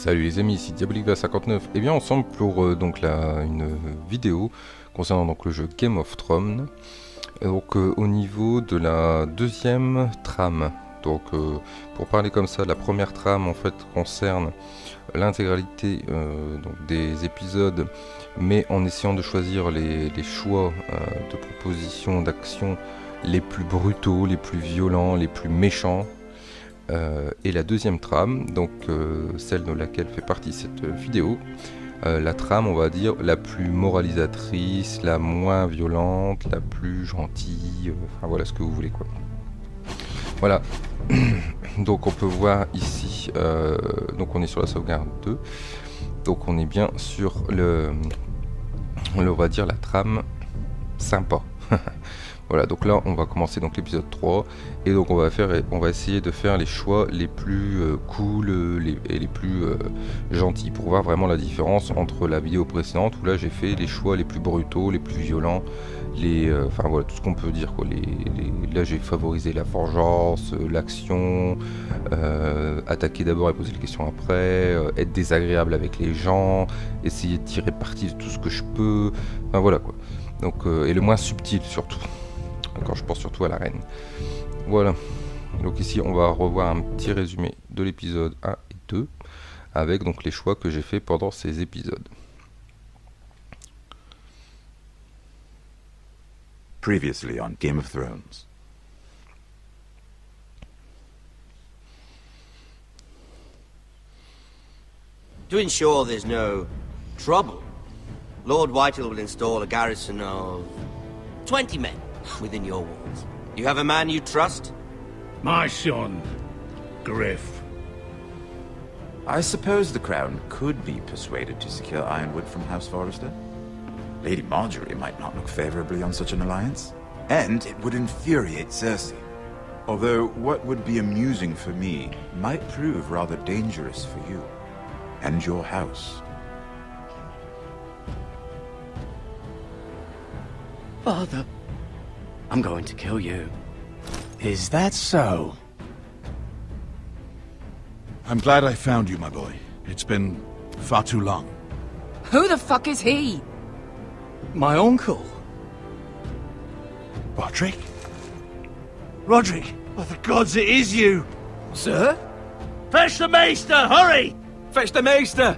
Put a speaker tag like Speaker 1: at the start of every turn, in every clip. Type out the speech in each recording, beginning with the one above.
Speaker 1: Salut les amis, ici Diabolique59 et bien ensemble pour donc une vidéo concernant donc le jeu Game of Thrones. Donc au niveau de la deuxième trame, donc pour parler comme ça, la première trame en fait concerne l'intégralité donc des épisodes, mais en essayant de choisir les choix de propositions d'action les plus brutaux, les plus violents, les plus méchants. Et la deuxième trame, donc celle de laquelle fait partie cette vidéo, la trame on va dire la plus moralisatrice, la moins violente, la plus gentille, enfin voilà ce que vous voulez quoi. Voilà, donc on peut voir ici, donc on est sur la sauvegarde 2, donc on est bien sur on va dire la trame sympa. Voilà, donc là on va commencer donc l'épisode 3 et donc on va essayer de faire les choix les plus cool et les plus gentils pour voir vraiment la différence entre la vidéo précédente où là j'ai fait les choix les plus brutaux, les plus violents, enfin voilà tout ce qu'on peut dire quoi. Là j'ai favorisé la vengeance, l'action, attaquer d'abord et poser les questions après, être désagréable avec les gens, essayer de tirer parti de tout ce que je peux, enfin voilà quoi. Donc et le moins subtil surtout. Quand je pense surtout à la reine. Voilà. Donc ici on va revoir un petit résumé de l'épisode 1 et 2 avec donc les choix que j'ai fait pendant ces épisodes.
Speaker 2: Previously on Game of Thrones.
Speaker 3: To ensure there's no trouble, Lord Whitehall will install a garrison of 20 men within your walls. You have a man you trust?
Speaker 4: My son, Griff.
Speaker 2: I suppose the Crown could be persuaded to secure Ironwood from House Forrester. Lady Marjorie might not look favorably on such an alliance. And it would infuriate Cersei. Although what would be amusing for me might prove rather dangerous for you and your house.
Speaker 5: Father, I'm going to kill you. Is that so?
Speaker 4: I'm glad I found you, my boy. It's been far too long.
Speaker 6: Who the fuck is he?
Speaker 5: My uncle.
Speaker 4: Roderick? Roderick! Oh, the gods, it is you!
Speaker 5: Sir?
Speaker 4: Fetch the Maester, hurry!
Speaker 5: Fetch the Maester!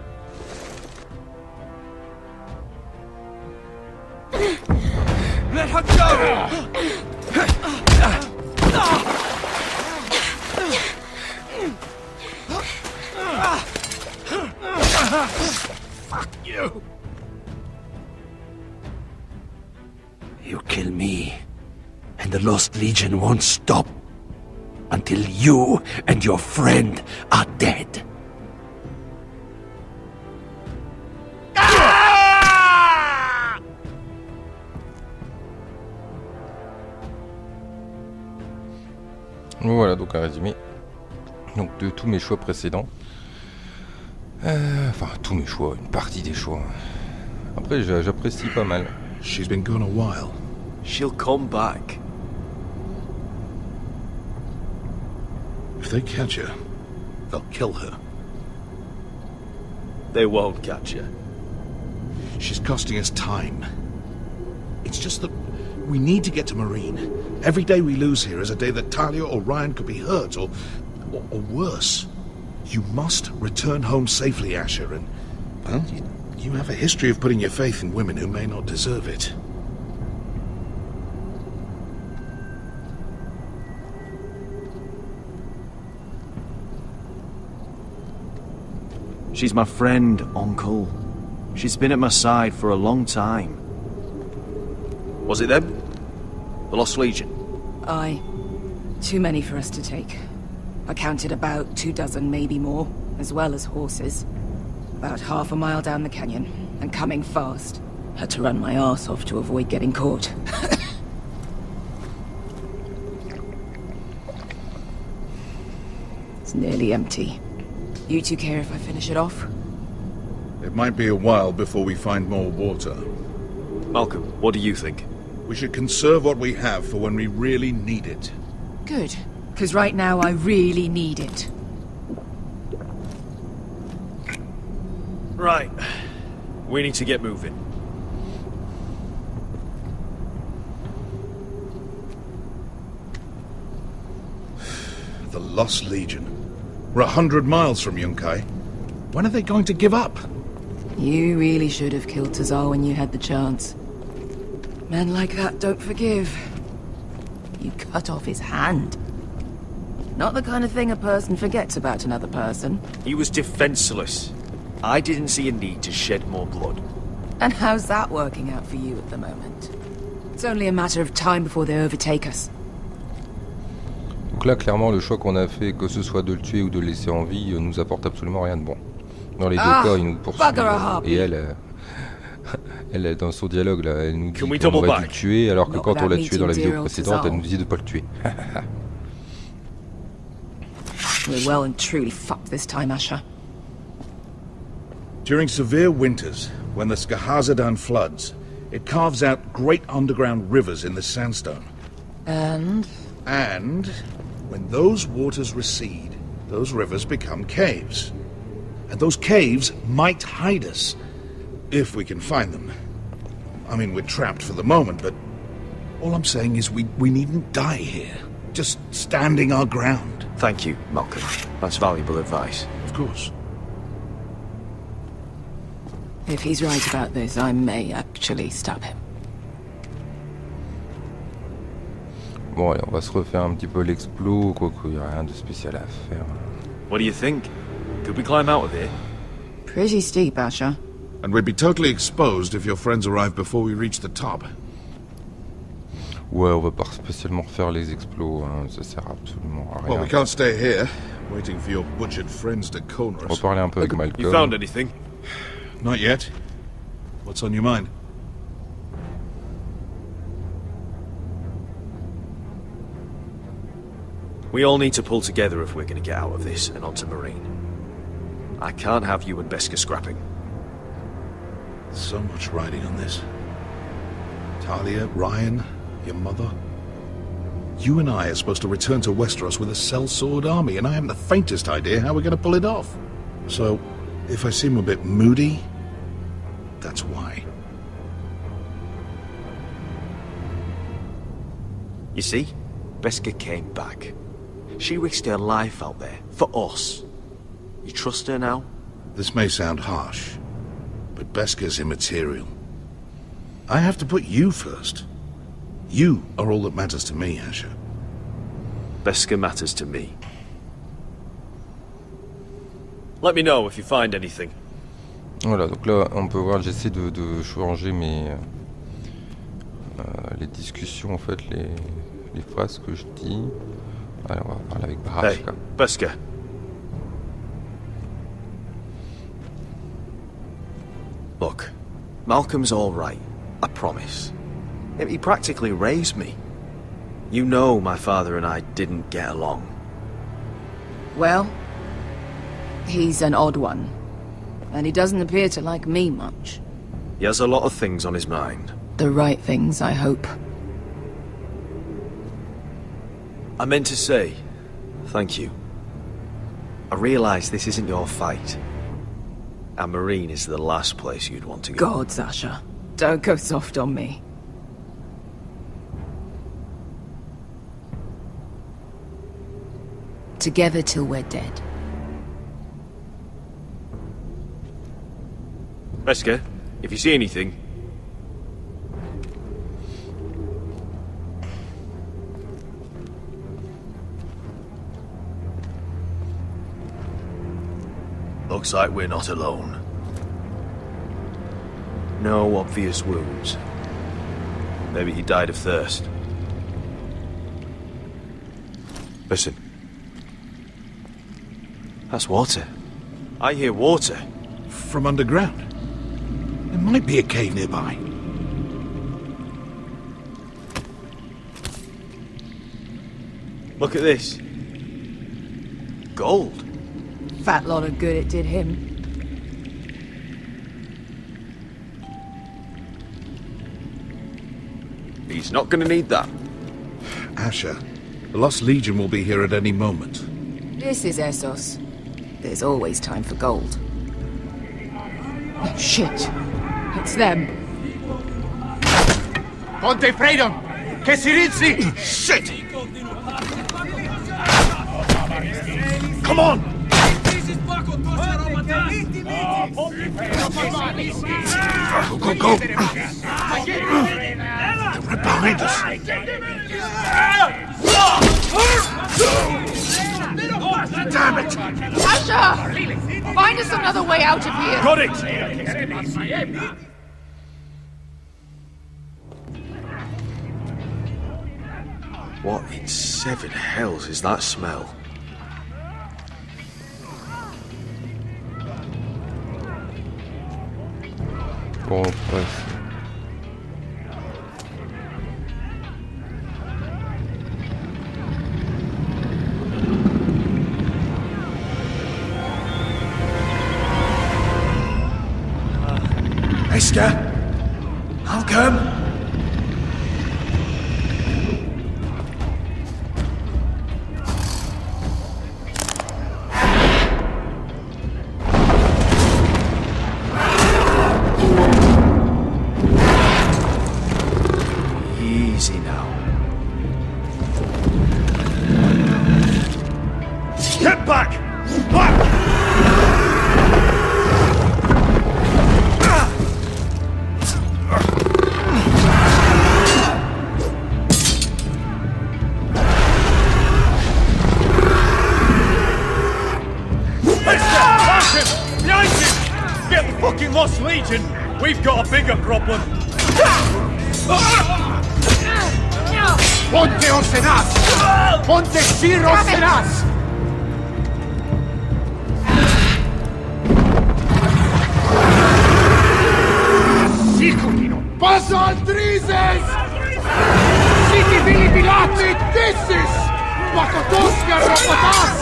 Speaker 5: Let her go!
Speaker 4: Fuck you!
Speaker 5: You kill me, and the Lost Legion won't stop until you and your friend are dead.
Speaker 1: Voilà donc un résumé donc de tous mes choix précédents. Enfin tous mes choix, une partie des choix. Après j'apprécie pas mal.
Speaker 4: She's been gone a while.
Speaker 5: She'll come back.
Speaker 4: If they catch her, they'll kill her.
Speaker 5: They won't catch her.
Speaker 4: She's costing us time. It's just that we need to get to Marine. Every day we lose here is a day that Talia or Ryan could be hurt, or worse. You must return home safely, Asher, and, well, you have a history of putting your faith in women who may not deserve it.
Speaker 7: She's my friend, Uncle. She's been at my side for a long time. Was it them? The Lost Legion?
Speaker 6: Aye. Too many for us to take. I counted about 24, maybe more, as well as horses. About half a mile down the canyon, and coming fast. Had to run my arse off to avoid getting caught. It's nearly empty. You two care if I finish it off?
Speaker 4: It might be a while before we find more water.
Speaker 7: Malcolm, what do you think?
Speaker 4: We should conserve what we have for when we really need it.
Speaker 6: Good, because right now I really need it.
Speaker 7: Right. We need to get moving.
Speaker 4: The Lost Legion. We're 100 miles from Yunkai. When are they going to give up?
Speaker 6: You really should have killed Tazar when you had the chance. Men like that don't forgive. You cut off his hand. Not the kind of thing a person forgets about another person.
Speaker 7: He was defenseless. I didn't see a need to shed more blood.
Speaker 6: And how's that working out for you at the moment? It's only a matter of time before they overtake us.
Speaker 1: Donc là, clairement, le choix qu'on a fait, que ce soit de le tuer ou de le laisser en vie, nous apporte absolument rien de bon. Dans les deux cas, il nous poursuit. Et elle est dans son dialogue, là, elle nous dit qu'on aurait dû le tuer, alors que quand on l'a tué dans la vidéo précédente, elle nous dit de ne pas le tuer.
Speaker 6: We're well and truly fucked this time, Asher.
Speaker 4: During severe winters, when the Skahazadan floods, it carves out great underground rivers in the sandstone.
Speaker 6: And
Speaker 4: when those waters recede, those rivers become caves. And those caves might hide us, if we can find them. I mean, we're trapped for the moment, but all I'm saying is we needn't die here. Just standing our ground.
Speaker 7: Thank you, Malcolm. That's valuable advice.
Speaker 4: Of course.
Speaker 6: if he's right about this, I may actually stop him.
Speaker 1: Bon, allez, on va se refaire un petit peu l'explo, quoique il n'y a rien de spécial à faire.
Speaker 7: What do you think? Could we climb out of here?
Speaker 6: Pretty steep, Asher.
Speaker 4: And we'd be totally exposed if your friends arrive before we reach the top.
Speaker 1: Ouais, on va pas spécialement refaire les explos, hein, ça sert absolument à rien.
Speaker 4: Well, we can't stay here, waiting for your butchered friends to corner us.
Speaker 1: On va parler un peu avec Malcolm.
Speaker 7: You found anything?
Speaker 4: Not yet. What's on your mind?
Speaker 7: We all need to pull together if we're going to get out of this and onto Marine. I can't have you and Beska scrapping.
Speaker 4: So much riding on this. Talia, Ryan, your mother. You and I are supposed to return to Westeros with a sellsword army, and I haven't the faintest idea how we're going to pull it off. So, if I seem a bit moody, that's why.
Speaker 7: You see? Beska came back. She risked her life out there, for us. You trust her now?
Speaker 4: This may sound harsh, but Beska's immaterial. I have to put you first. You are all that matters to me, Asher.
Speaker 7: Beska matters to me. Let me know if you find anything.
Speaker 1: Voilà, donc là on peut voir, j'essaie de changer mes les discussions en fait, les phrases que je dis. Allez, on va parler avec Brash.
Speaker 7: Hey, Beska. Look, Malcolm's all right, I promise. He practically raised me. You know my father and I didn't get along.
Speaker 6: Well, he's an odd one. And he doesn't appear to like me much.
Speaker 7: He has a lot of things on his mind.
Speaker 6: The right things, I hope.
Speaker 7: I meant to say, thank you. I realise this isn't your fight. And Marine is the last place you'd want to go.
Speaker 6: God, Sasha. Don't go soft on me. Together till we're dead.
Speaker 7: Beska, if you see anything... Looks like we're not alone. No obvious wounds. Maybe he died of thirst. Listen. That's water. I hear water.
Speaker 4: From underground. There might be a cave nearby.
Speaker 7: Look at this. Gold.
Speaker 6: Fat lot of good it did him.
Speaker 7: He's not gonna need that.
Speaker 4: Asher, the Lost Legion will be here at any moment.
Speaker 6: This is Essos. There's always time for gold. Shit. It's them.
Speaker 8: Ponte freedom! Che si rizzi!
Speaker 4: Shit! Come on! Go, go, go! They're right behind us! Damn it!
Speaker 6: Asher! Find us another way out of here!
Speaker 4: Got it!
Speaker 7: What in seven hells is that smell?
Speaker 1: Bon, bref.
Speaker 4: Esther? Malcolm?
Speaker 7: Easy now.
Speaker 4: Get back! Back!
Speaker 8: Lost Legion, we've got a bigger problem. Ponte Osenas! Ponte Sir Osenas! Sikulino! Paso al Drizes! Siti Vili Bilati Dissis! Makotoska Ropotas!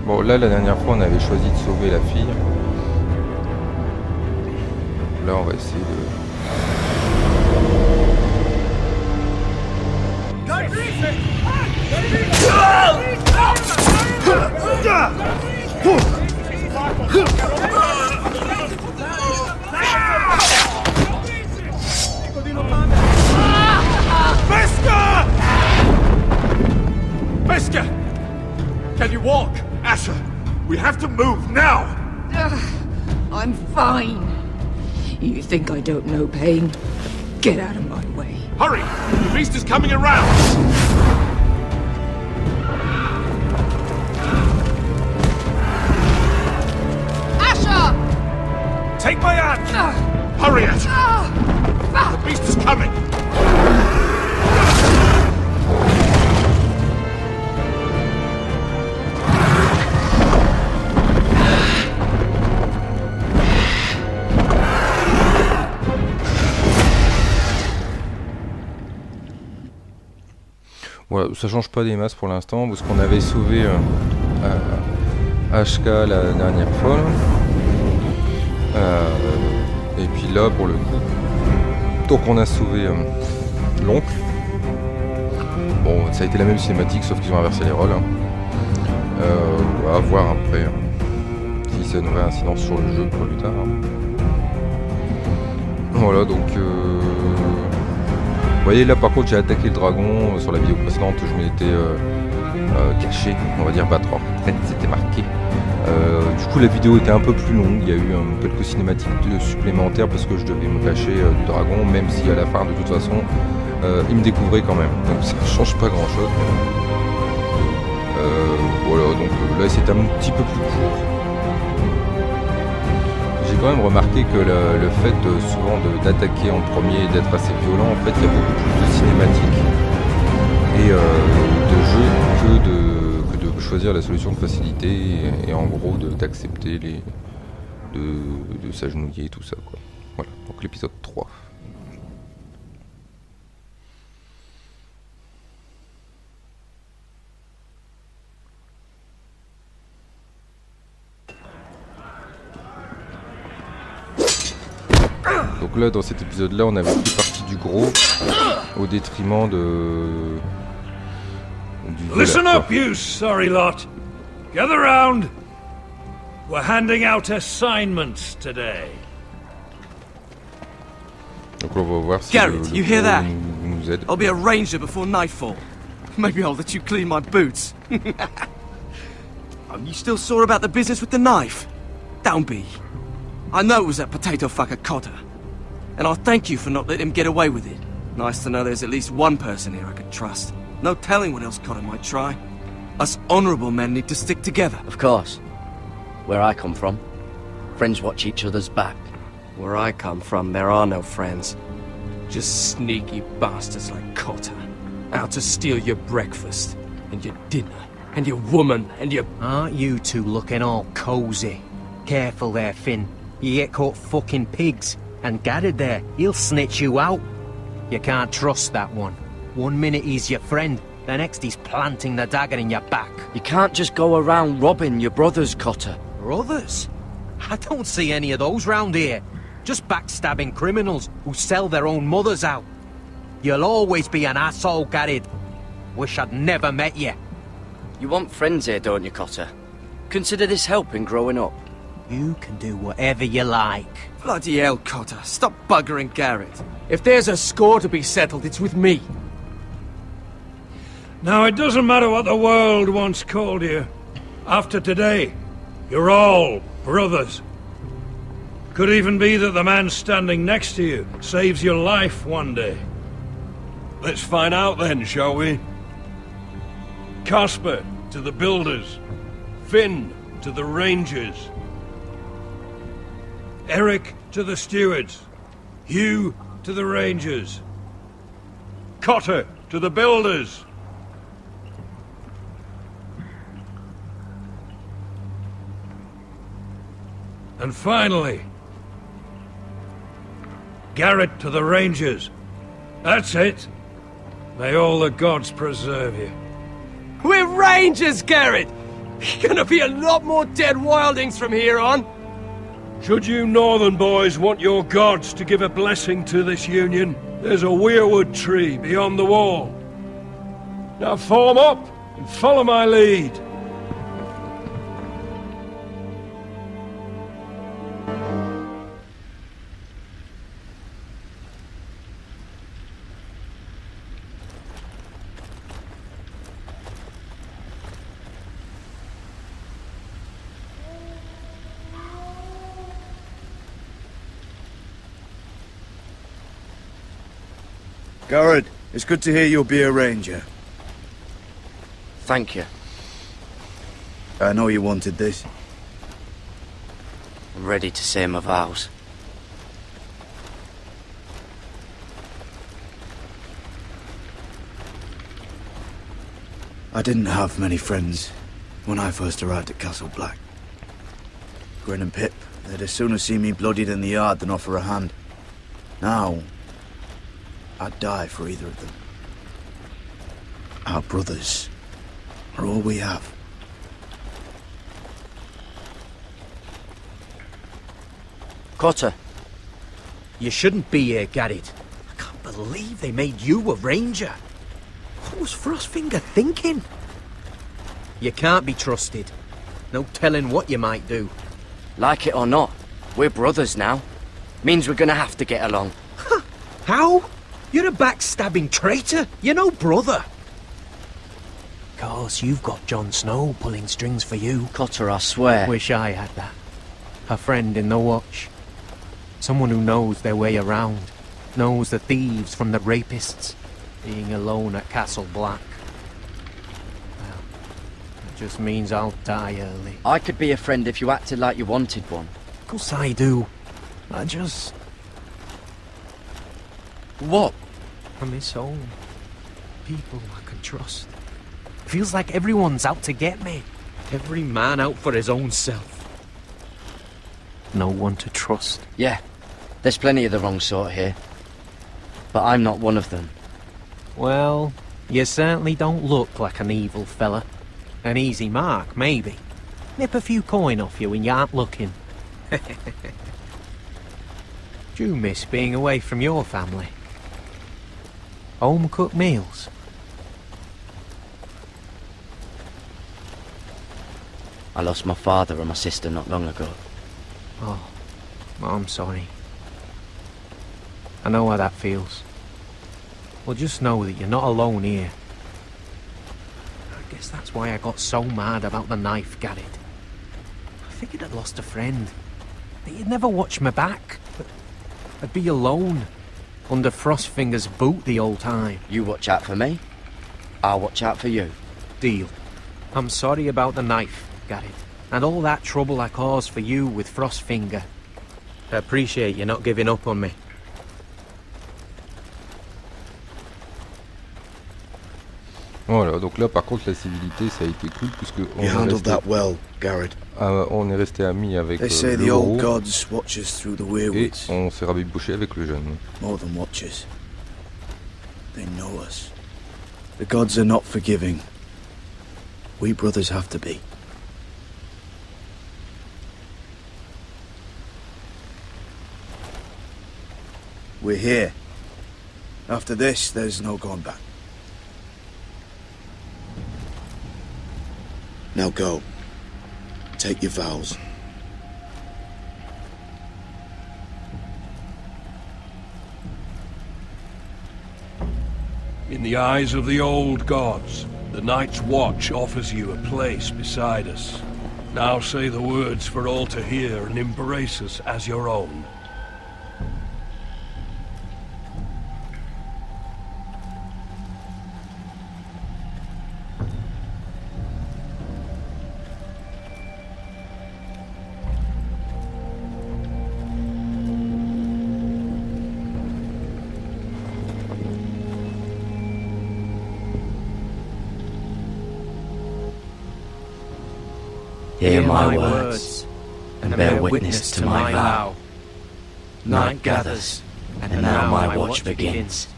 Speaker 1: Bon, là, la dernière fois, on avait choisi de sauver la fille. Là, on va essayer de...
Speaker 8: Veska! Veska! Can you walk?
Speaker 4: Asher, we have to move now!
Speaker 6: I'm fine. You think I don't know pain? Get out of my way.
Speaker 4: Hurry! The beast is coming around!
Speaker 6: Asher!
Speaker 4: Take my hand! Hurry, Asher! The beast is coming!
Speaker 1: Voilà, ça change pas des masses pour l'instant, parce qu'on avait sauvé HK la dernière fois. Et puis là, pour le coup, donc on a sauvé l'oncle. Bon, ça a été la même cinématique, sauf qu'ils ont inversé les rôles. À voir après si c'est une vraie incidence sur le jeu pour plus tard. Voilà, donc... Vous voyez là par contre j'ai attaqué le dragon, sur la vidéo précédente je m'étais caché, on va dire battre en retraite, c'était marqué. Du coup la vidéo était un peu plus longue, il y a eu quelques cinématiques supplémentaires parce que je devais me cacher du dragon, même si à la fin de toute façon il me découvrait quand même, donc ça ne change pas grand chose. Voilà, donc là c'était un petit peu plus court. J'ai quand même remarqué que le fait souvent d'attaquer en premier et d'être assez violent, en fait il y a beaucoup plus de cinématiques et de jeux choisir la solution de facilité et en gros d'accepter de s'agenouiller, tout ça, quoi. Voilà, donc l'épisode 3. Donc là, dans cet épisode-là, on avait pris parti du gros au détriment du
Speaker 9: Listen
Speaker 1: voleur,
Speaker 9: up, you sorry lot. Gather round. We're handing out assignments today.
Speaker 1: Donc on va voir si
Speaker 7: Garrett,
Speaker 1: le
Speaker 7: you hear
Speaker 1: gros
Speaker 7: that?
Speaker 1: nous aide.
Speaker 7: I'll be a ranger before nightfall. Maybe I'll let you clean my boots. You still sore about the business with the knife? Don't be. I know it was that potato fucker Cotter. And I'll thank you for not letting him get away with it. Nice to know there's at least one person here I can trust. No telling what else Cotter might try. Us honourable men need to stick together.
Speaker 10: Of course. Where I come from, friends watch each other's back.
Speaker 7: Where I come from, there are no friends. Just sneaky bastards like Cotter. Out to steal your breakfast, and your dinner, and your woman, and your...
Speaker 11: Aren't you two looking all cosy? Careful there, Finn. You get caught fucking pigs. And Garrett there, he'll snitch you out. You can't trust that one. One minute he's your friend, the next he's planting the dagger in your back.
Speaker 10: You can't just go around robbing your brothers, Cotter.
Speaker 11: Brothers? I don't see any of those round here. Just backstabbing criminals who sell their own mothers out. You'll always be an asshole, Garrett. Wish I'd never met you.
Speaker 10: You want friends here, don't you, Cotter? Consider this helping growing up.
Speaker 11: You can do whatever you like.
Speaker 7: Bloody hell, Cotter. Stop buggering Garrett. If there's a score to be settled, it's with me.
Speaker 9: Now, it doesn't matter what the world once called you. After today, you're all brothers. Could even be that the man standing next to you saves your life one day. Let's find out then, shall we? Casper to the builders. Finn to the rangers. Eric to the stewards. Hugh to the rangers. Cotter to the builders. And finally, Garrett to the rangers. That's it. May all the gods preserve you.
Speaker 7: We're rangers, Garrett! Gonna be a lot more dead wildings from here on.
Speaker 9: Should you northern boys want your gods to give a blessing to this union, there's a weirwood tree beyond the wall. Now form up and follow my lead.
Speaker 12: Garrett, it's good to hear you'll be a ranger.
Speaker 10: Thank you.
Speaker 12: I know you wanted this.
Speaker 10: I'm ready to say my vows.
Speaker 12: I didn't have many friends when I first arrived at Castle Black. Grin and Pip, they'd as soon have seen me bloodied in the yard than offer a hand. Now, I'd die for either of them. Our brothers are all we have.
Speaker 10: Cotter.
Speaker 11: You shouldn't be here, Garrett. I can't believe they made you a ranger. What was Frostfinger thinking? You can't be trusted. No telling what you might do.
Speaker 10: Like it or not, we're brothers now. Means we're gonna have to get along.
Speaker 11: How? You're a backstabbing traitor. You're no brother. Course, you've got Jon Snow pulling strings for you.
Speaker 10: Cotter, I swear.
Speaker 11: Wish I had that. A friend in the watch. Someone who knows their way around. Knows the thieves from the rapists. Being alone at Castle Black. Well, it just means I'll die early.
Speaker 10: I could be a friend if you acted like you wanted one.
Speaker 11: Of course I do. I just...
Speaker 10: What?
Speaker 11: I miss home. People I can trust. Feels like everyone's out to get me. Every man out for his own self. No one to trust.
Speaker 10: Yeah, there's plenty of the wrong sort here. But I'm not one of them.
Speaker 11: Well, you certainly don't look like an evil fella. An easy mark, maybe. Nip a few coin off you when you aren't looking. Do you miss being away from your family? Home-cooked meals?
Speaker 10: I lost my father and my sister not long ago.
Speaker 11: Oh, I'm sorry. I know how that feels. Well, just know that you're not alone here. I guess that's why I got so mad about the knife, Garrett. I figured I'd lost a friend. That you'd never watch me back. But I'd be alone. Under Frostfinger's boot the whole time.
Speaker 10: You watch out for me, I'll watch out for you.
Speaker 11: Deal. I'm sorry about the knife, Garrett. And all that trouble I caused for you with Frostfinger. I appreciate you not giving up on me.
Speaker 1: Voilà, donc là par contre la civilité ça a été cool puisque on est resté amis avec le héros et on s'est rabibouché avec le jeune.
Speaker 12: More than watchers. They know us. The gods are not forgiving. We brothers have to be. We're here. After this, there's no going back. Now go. Take your vows.
Speaker 9: In the eyes of the old gods, the Night's Watch offers you a place beside us. Now say the words for all to hear and embrace us as your own.
Speaker 10: Hear my words, and bear witness to my vow. Night gathers, and now my watch begins.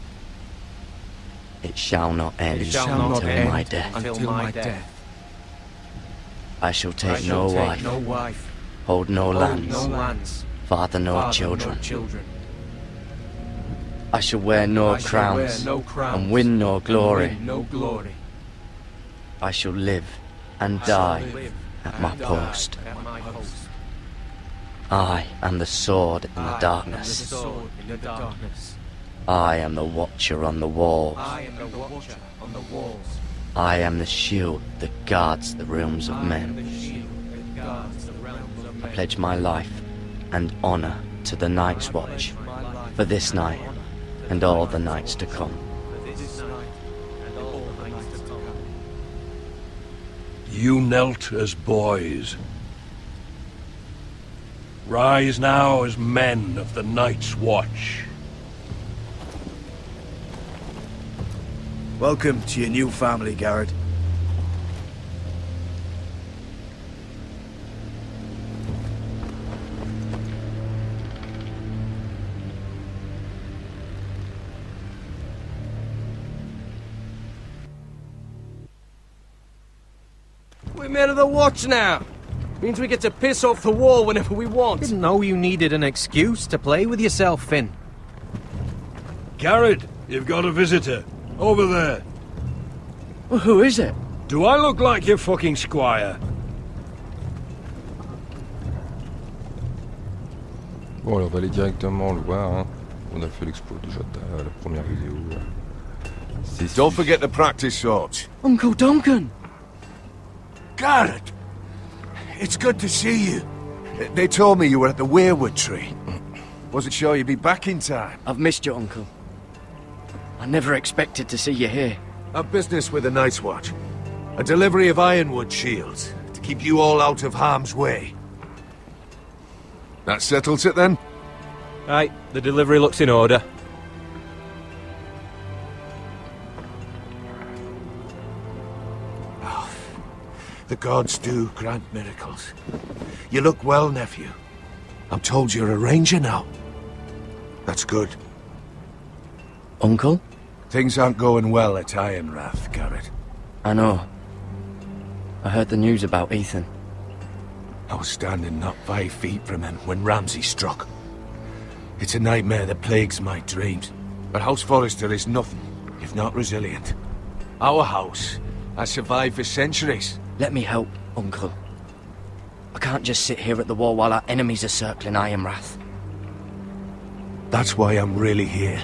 Speaker 10: It shall not end until my death. I shall take no wife, hold no lands, father no children. I shall wear no crowns, and win no glory. I shall live and die at my post. I am the sword in the darkness. I am the watcher on the walls. I am the shield that guards the realms of men. I pledge my life and honor to the Night's Watch for this night and all the nights to come.
Speaker 9: You knelt as boys. Rise now as men of the Night's Watch.
Speaker 12: Welcome to your new family, Garrett.
Speaker 7: We're men of the Watch now. Means we get to piss off the wall whenever we want.
Speaker 11: Didn't know you needed an excuse to play with yourself, Finn.
Speaker 9: Garrett, you've got a visitor. Over there.
Speaker 10: Well, who is it?
Speaker 9: Do I look like your fucking squire?
Speaker 1: Bon, alors on va aller directement le voir. Hein. On a fait l'exploit déjà de la première vidéo.
Speaker 8: Don't forget the practice shots.
Speaker 10: Uncle Duncan!
Speaker 8: Garrett! It's good to see you. They told me you were at the weirwood tree. Wasn't sure you'd be back in time.
Speaker 10: I've missed you, Uncle. I never expected to see you here.
Speaker 8: A business with the Night's Watch. A delivery of ironwood shields to keep you all out of harm's way. That settles it then?
Speaker 11: Right, the delivery looks in order.
Speaker 8: The gods do grant miracles. You look well, nephew. I'm told you're a ranger now. That's good.
Speaker 10: Uncle?
Speaker 8: Things aren't going well at Ironrath, Garrett.
Speaker 10: I know. I heard the news about Ethan.
Speaker 8: I was standing not 5 feet from him when Ramsay struck. It's a nightmare that plagues my dreams. But House Forrester is nothing, if not resilient. Our house has survived for centuries.
Speaker 10: Let me help, Uncle. I can't just sit here at the wall while our enemies are circling Ironrath.
Speaker 8: That's why I'm really here.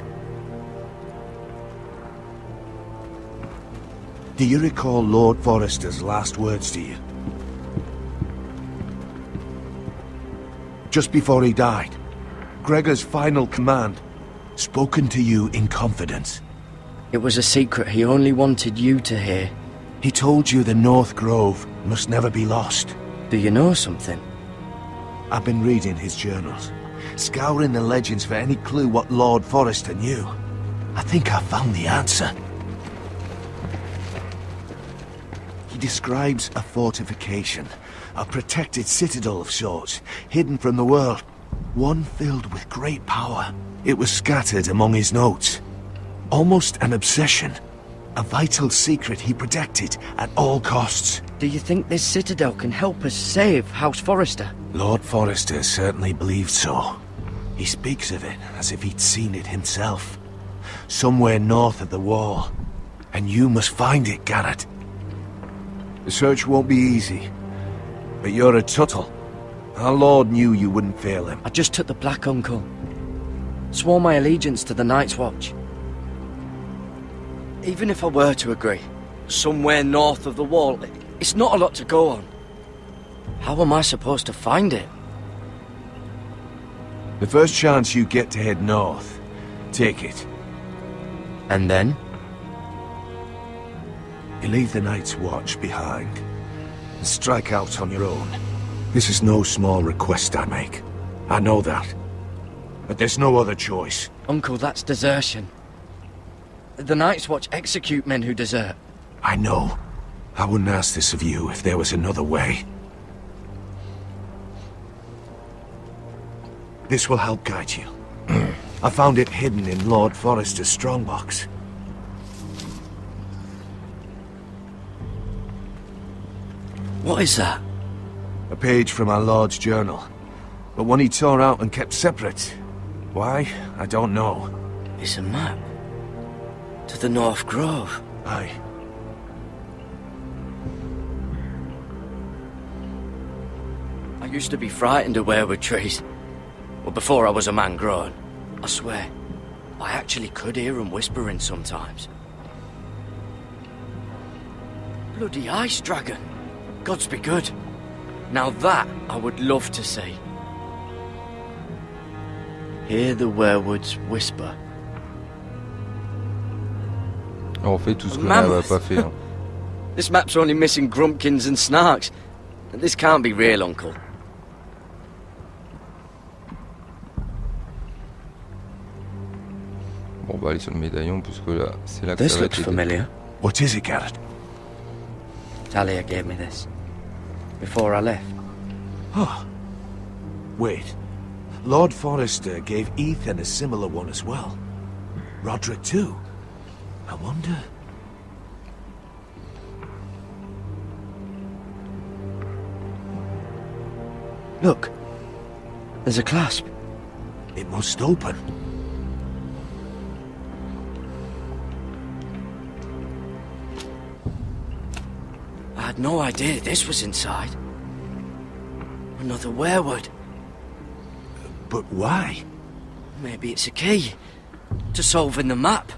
Speaker 8: Do you recall Lord Forrester's last words to you? Just before he died, Gregor's final command, spoken to you in confidence.
Speaker 10: It was a secret he only wanted you to hear.
Speaker 8: He told you the North Grove must never be lost.
Speaker 10: Do you know something?
Speaker 8: I've been reading his journals, scouring the legends for any clue what Lord Forrester knew. I think I found the answer. He describes a fortification, a protected citadel of sorts, hidden from the world, one filled with great power. It was scattered among his notes. Almost an obsession. A vital secret he protected at all costs.
Speaker 10: Do you think this citadel can help us save House Forrester?
Speaker 8: Lord Forrester certainly believed so. He speaks of it as if he'd seen it himself. Somewhere north of the wall. And you must find it, Garrett. The search won't be easy. But you're a Tuttle. Our Lord knew you wouldn't fail him.
Speaker 10: I just took the Black, Uncle. Swore my allegiance to the Night's Watch. Even if I were to agree, somewhere north of the wall, it's not a lot to go on. How am I supposed to find it?
Speaker 8: The first chance you get to head north, take it.
Speaker 10: And then?
Speaker 8: You leave the Night's Watch behind and strike out on your own. This is no small request I make. I know that. But there's no other choice.
Speaker 10: Uncle, that's desertion. The Night's Watch execute men who desert.
Speaker 8: I know. I wouldn't ask this of you if there was another way. This will help guide you. I found it hidden in Lord Forrester's strongbox.
Speaker 10: What is that?
Speaker 8: A page from our Lord's journal. But one he tore out and kept separate. Why? I don't know.
Speaker 10: It's a map. To the North Grove.
Speaker 8: Aye.
Speaker 10: I used to be frightened of weirwood trees. Well, before I was a man grown. I swear, I actually could hear them whispering sometimes. Bloody ice dragon. Gods be good. Now that I would love to see. Hear the weirwoods whisper.
Speaker 1: On fait tout ce que l'on n'a pas fait. Hein.
Speaker 10: This map's only missing grumpkins and snarks. This can't be real, Uncle.
Speaker 1: Bon, on va aller sur le médaillon, puisque là, c'est là que
Speaker 10: This
Speaker 1: ça va
Speaker 10: looks
Speaker 1: t'aider.
Speaker 10: familiar.
Speaker 8: What is it, Garrett?
Speaker 10: Talia gave me this. Before I left.
Speaker 8: Oh. Wait. Lord Forrester gave Ethan a similar one as well. Roderick too. I wonder...
Speaker 10: Look. There's a clasp.
Speaker 8: It must open.
Speaker 10: I had no idea this was inside. Another weirwood.
Speaker 8: But why?
Speaker 10: Maybe it's a key to solving the map.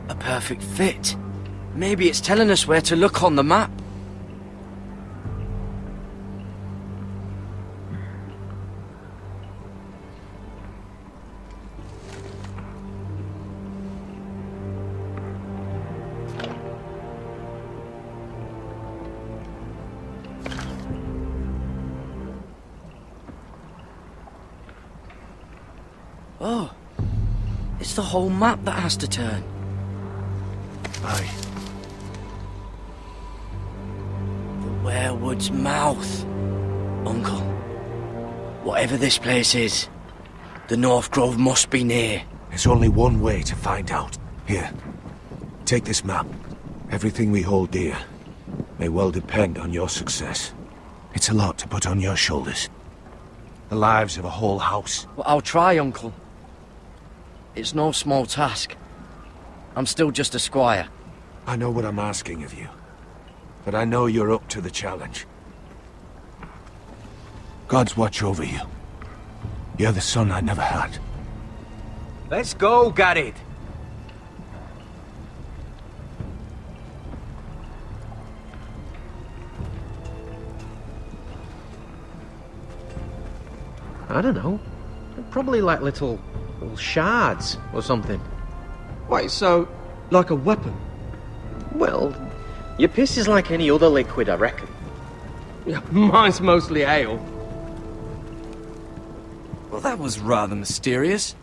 Speaker 10: A perfect fit. Maybe it's telling us where to look on the map.
Speaker 12: Oh, it's the whole map that has to turn.
Speaker 8: Aye.
Speaker 12: The Werewood's mouth. Uncle, whatever this place is, the North Grove must be near.
Speaker 8: There's only one way to find out. Here, take this map. Everything we hold dear may well depend on your success. It's a lot to put on your shoulders. The lives of a whole house.
Speaker 12: Well, I'll try, Uncle. It's no small task. I'm still just a squire.
Speaker 8: I know what I'm asking of you, but I know you're up to the challenge. God's watch over you. You're the son I never had.
Speaker 11: Let's go, Garrett. I don't know. Probably like little shards or something.
Speaker 7: Wait, so, like a weapon?
Speaker 11: Well, your piss is like any other liquid, I reckon.
Speaker 7: Yeah, mine's mostly ale. Well, that was rather mysterious.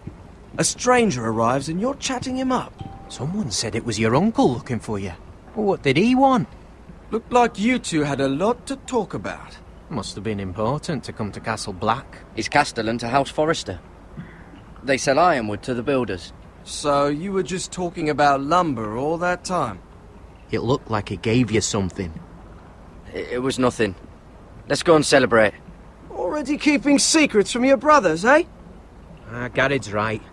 Speaker 7: A stranger arrives and you're chatting him up.
Speaker 11: Someone said it was your uncle looking for you. What did he want?
Speaker 7: Looked like you two had a lot to talk about.
Speaker 11: Must have been important to come to Castle Black.
Speaker 12: It's Castellan to House Forrester. They sell ironwood to the builders.
Speaker 7: So you were just talking about lumber all that time?
Speaker 11: It looked like he gave you something.
Speaker 12: It was nothing. Let's go and celebrate.
Speaker 7: Already keeping secrets from your brothers, eh?
Speaker 11: Garrett's right.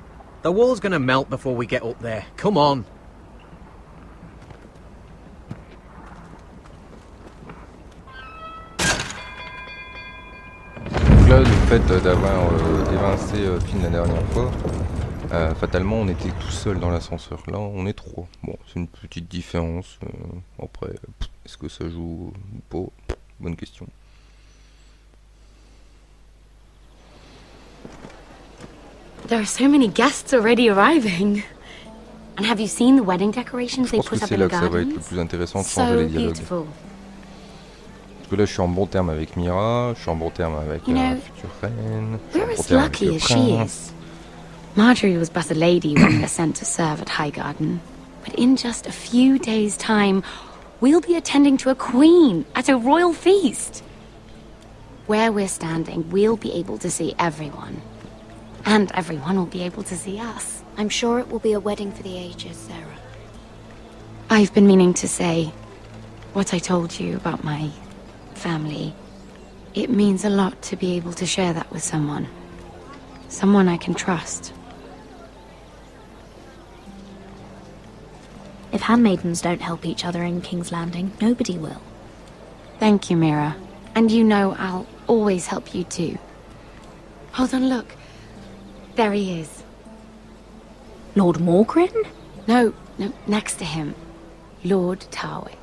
Speaker 11: The wall's gonna melt before we get up there. Come on.
Speaker 1: Donc là, le fait d'avoir évincé Finn la dernière fois, fatalement on était tout seul dans l'ascenseur. Là on est trois. Bon, c'est une petite différence. Après, est-ce que ça joue ou pas? Bonne question.
Speaker 13: There are so many guests already arriving. And have you seen the wedding decorations they put up in the
Speaker 1: gardens? Je pense que c'est là que ça va être le plus intéressant de changer les dialogues. Parce que là je suis en bon terme avec Mira, je suis en bon terme avec la future reine, je suis en bon terme avec le prince.
Speaker 13: Marjorie was but a lady when we were sent to serve at Highgarden. But in just a few days' time, we'll be attending to a queen at a royal feast. Where we're standing, we'll be able to see everyone. And everyone will be able to see us.
Speaker 14: I'm sure it will be a wedding for the ages, Sarah.
Speaker 13: I've been meaning to say what I told you about my family. It means a lot to be able to share that with someone. Someone I can trust.
Speaker 14: If handmaidens don't help each other in King's Landing, nobody will.
Speaker 13: Thank you, Mira. And you know I'll always help you too. Hold on, look. There he is.
Speaker 14: Lord Morgrin?
Speaker 13: No, next to him. Lord Tarwick.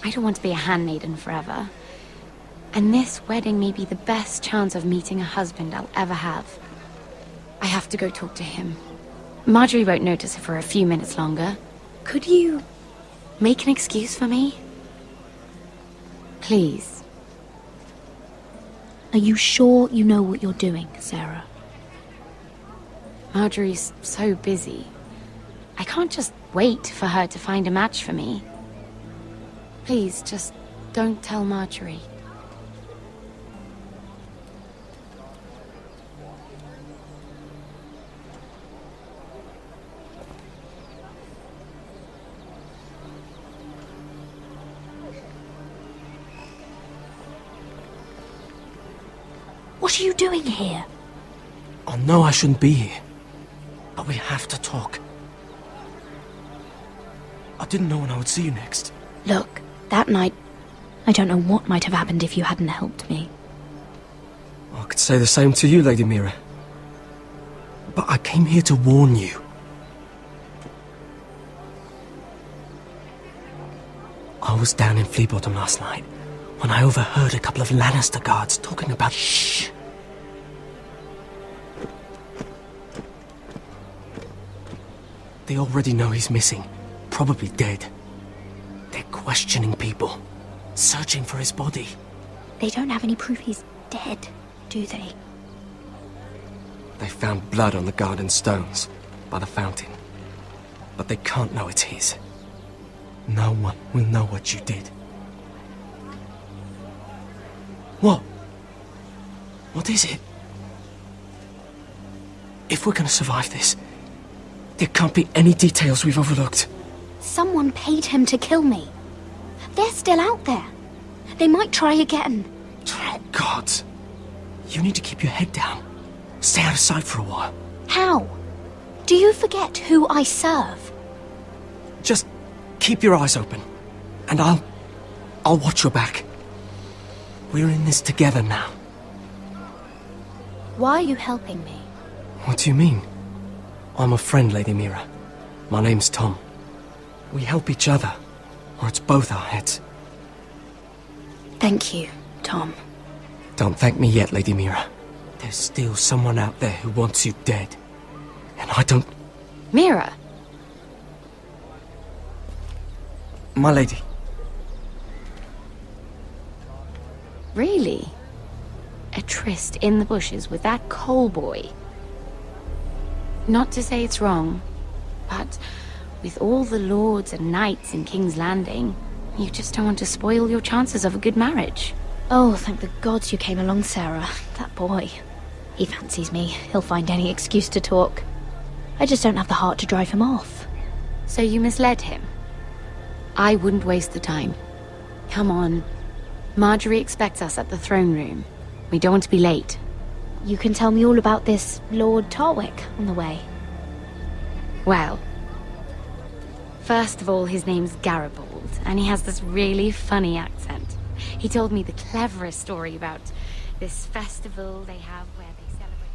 Speaker 13: I don't want to be a handmaiden forever. And this wedding may be the best chance of meeting a husband I'll ever have. I have to go talk to him. Marjorie won't notice it for a few minutes longer. Could you make an excuse for me? Please.
Speaker 14: Are you sure you know what you're doing, Sarah?
Speaker 13: Marjorie's so busy. I can't just wait for her to find a match for me. Please, just don't tell Marjorie.
Speaker 14: What are you doing here?
Speaker 7: I know I shouldn't be here, but we have to talk. I didn't know when I would see you next.
Speaker 14: Look, that night, I don't know what might have happened if you hadn't helped me.
Speaker 7: I could say the same to you, Lady Mira. But I came here to warn you. I was down in Fleabottom last night when I overheard a couple of Lannister guards talking about... Shh! They already know he's missing, probably dead. They're questioning people, searching for his body.
Speaker 14: They don't have any proof he's dead, do they?
Speaker 7: They found blood on the garden stones, by the fountain. But they can't know it's his. No one will know what you did. What? What is it? If we're gonna survive this, there can't be any details we've overlooked.
Speaker 14: Someone paid him to kill me. They're still out there. They might try again.
Speaker 7: Oh, God. You need to keep your head down. Stay out of sight for a while.
Speaker 14: How? Do you forget who I serve?
Speaker 7: Just keep your eyes open. And I'll watch your back. We're in this together now.
Speaker 14: Why are you helping me?
Speaker 7: What do you mean? I'm a friend, Lady Mira. My name's Tom. We help each other, or it's both our heads.
Speaker 14: Thank you, Tom.
Speaker 7: Don't thank me yet, Lady Mira. There's still someone out there who wants you dead. And I don't...
Speaker 14: Mira?
Speaker 7: My lady.
Speaker 14: Really? A tryst in the bushes with that coal boy? Not to say it's wrong, but with all the lords and knights in King's Landing, you just don't want to spoil your chances of a good marriage.
Speaker 13: Oh, thank the gods you came along, Sarah. That boy. He fancies me. He'll find any excuse to talk. I just don't have the heart to drive him off.
Speaker 14: So you misled him? I wouldn't waste the time. Come on. Marjorie expects us at the throne room. We don't want to be late.
Speaker 13: You can tell me all about this Lord Tarwick on the way.
Speaker 14: Well, first of all, his name's Garibaldi, and he has this really funny accent. He told me the cleverest story about this festival they have where they celebrate...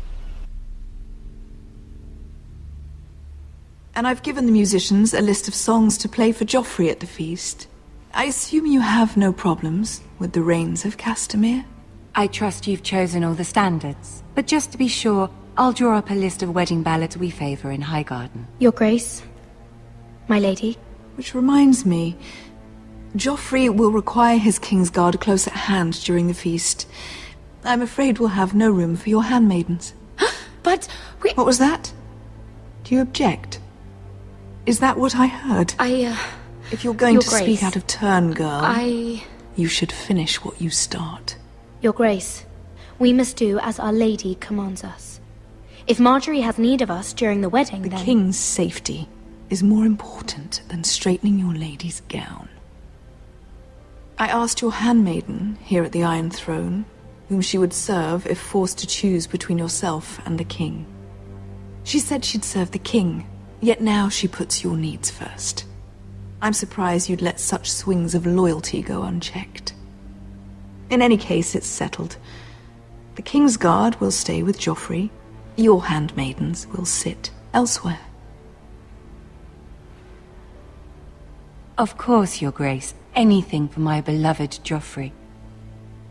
Speaker 15: And I've given the musicians a list of songs to play for Joffrey at the feast. I assume you have no problems with the Rains of Castamere?
Speaker 6: I trust you've chosen all the standards, but just to be sure, I'll draw up a list of wedding ballads we favor in Highgarden.
Speaker 13: Your Grace, my lady.
Speaker 15: Which reminds me, Joffrey will require his Kingsguard close at hand during the feast. I'm afraid we'll have no room for your handmaidens.
Speaker 6: But we...
Speaker 15: What was that? Do you object? Is that what I heard? If you're going to speak out of turn, girl, you should finish what you start.
Speaker 13: Your Grace, we must do as Our Lady commands us. If Marjorie has need of us during the wedding,
Speaker 15: then...
Speaker 13: The
Speaker 15: King's safety is more important than straightening your lady's gown. I asked your handmaiden here at the Iron Throne whom she would serve if forced to choose between yourself and the king. She said she'd serve the king, yet now she puts your needs first. I'm surprised you'd let such swings of loyalty go unchecked. In any case, it's settled. The Kingsguard will stay with Joffrey. Your handmaidens will sit elsewhere.
Speaker 6: Of course, Your Grace. Anything for my beloved Joffrey.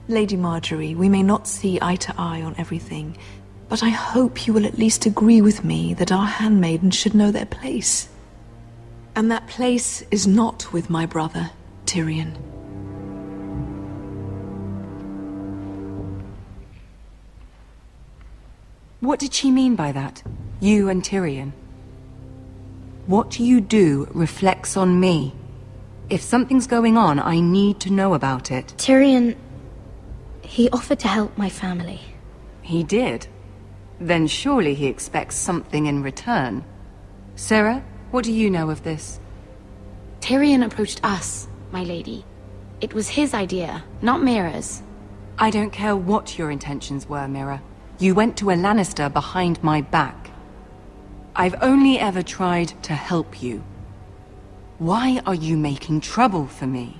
Speaker 15: Lady Marjorie, we may not see eye to eye on everything, but I hope you will at least agree with me that our handmaidens should know their place. And that place is not with my brother, Tyrion.
Speaker 6: What did she mean by that? You and Tyrion? What you do reflects on me. If something's going on, I need to know about it.
Speaker 13: Tyrion... he offered to help my family.
Speaker 6: He did? Then surely he expects something in return. Sarah, what do you know of this?
Speaker 14: Tyrion approached us, my lady. It was his idea, not Mira's.
Speaker 6: I don't care what your intentions were, Mira. You went to a Lannister behind my back. I've only ever tried to help you. Why are you making trouble for me?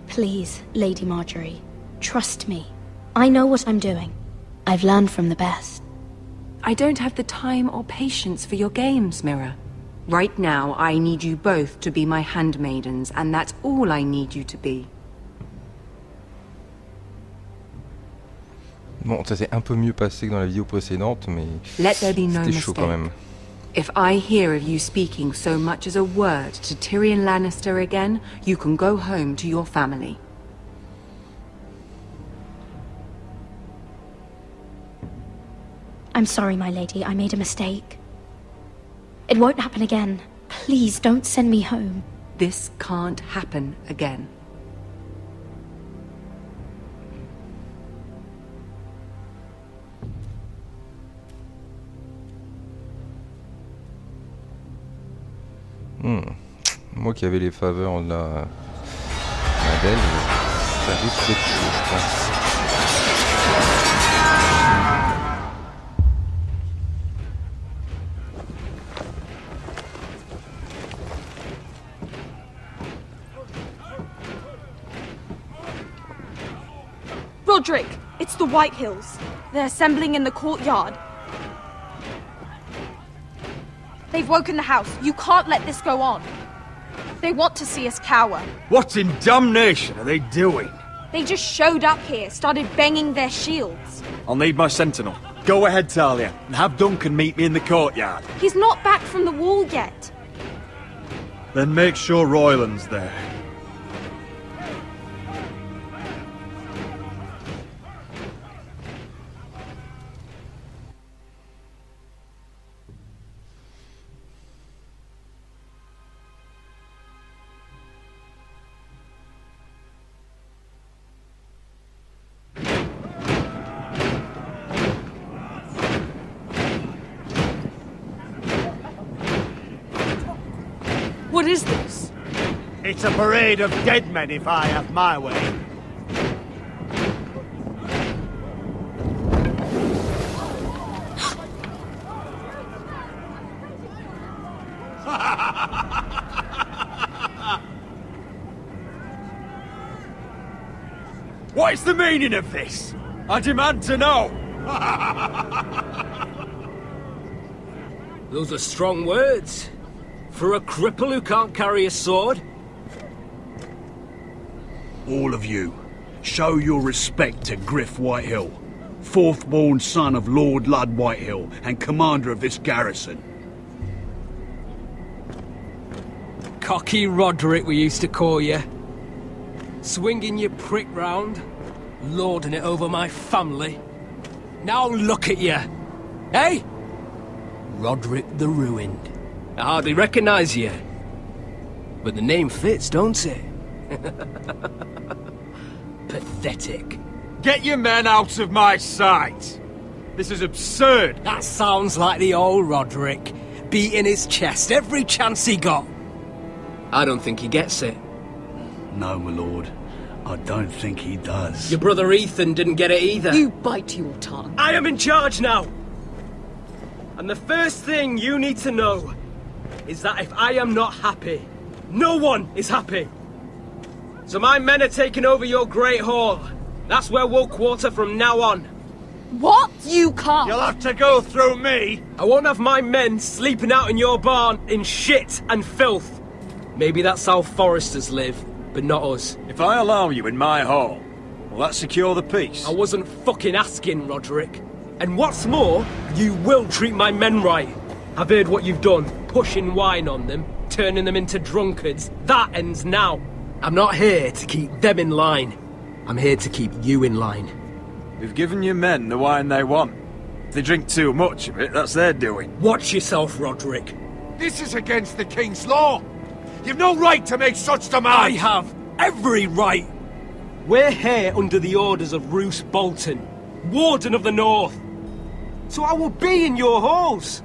Speaker 13: Please, Lady Marjorie, trust me. I know what I'm doing. I've learned from the best.
Speaker 6: I don't have the time or patience for your games, Mira. Right now, I need you both to be my handmaidens, and that's all I need you to be.
Speaker 1: Bon, ça s'est un peu mieux passé que dans la vidéo précédente, mais
Speaker 6: c'était
Speaker 1: chaud quand même.
Speaker 6: If I hear of you speaking so much as a word to Tyrion Lannister again, you can go home to your family.
Speaker 14: I'm sorry, my lady. I made a mistake. It won't happen again. Please don't send me home.
Speaker 6: This can't happen again.
Speaker 1: Moi qui avais les faveurs de la belle, ça risque d'être chaud, je pense.
Speaker 16: Roderick, it's the White Hills. They're assembling in the courtyard. They've woken the house. You can't let this go on. They want to see us cower.
Speaker 17: What in damnation are they doing?
Speaker 16: They just showed up here, started banging their shields.
Speaker 17: I'll need my sentinel. Go ahead, Talia, and have Duncan meet me in the courtyard.
Speaker 16: He's not back from the wall yet.
Speaker 17: Then make sure Royland's there.
Speaker 16: What is this?
Speaker 8: It's a parade of dead men if I have my way.
Speaker 17: What is the meaning of this? I demand to know!
Speaker 5: Those are strong words. For a cripple who can't carry a sword?
Speaker 18: All of you, show your respect to Griff Whitehill, fourth-born son of Lord Ludd Whitehill and commander of this garrison.
Speaker 5: Cocky Roderick, we used to call you. Swinging your prick round, lording it over my family. Now look at you! Hey? Roderick the Ruined. I hardly recognise you. But the name fits, don't it? Pathetic.
Speaker 17: Get your men out of my sight! This is absurd!
Speaker 5: That sounds like the old Roderick, beating his chest every chance he got. I don't think he gets it.
Speaker 18: No, my lord. I don't think he does.
Speaker 5: Your brother Ethan didn't get it either.
Speaker 16: You bite your tongue.
Speaker 5: I am in charge now! And the first thing you need to know is that if I am not happy, no one is happy. So my men are taking over your Great Hall. That's where we'll quarter from now on.
Speaker 16: What? You can't.
Speaker 8: You'll have to go through me.
Speaker 5: I won't have my men sleeping out in your barn in shit and filth. Maybe that's how foresters live, but not us.
Speaker 17: If I allow you in my hall, will that secure the peace?
Speaker 5: I wasn't fucking asking, Roderick. And what's more, you will treat my men right. I've heard what you've done, pushing wine on them, turning them into drunkards. That ends now. I'm not here to keep them in line. I'm here to keep you in line.
Speaker 17: We've given your men the wine they want. If they drink too much of it, that's their doing.
Speaker 5: Watch yourself, Roderick.
Speaker 8: This is against the king's law. You've no right to make such demands.
Speaker 5: I have every right. We're here under the orders of Roose Bolton, Warden of the North. So I will be in your halls.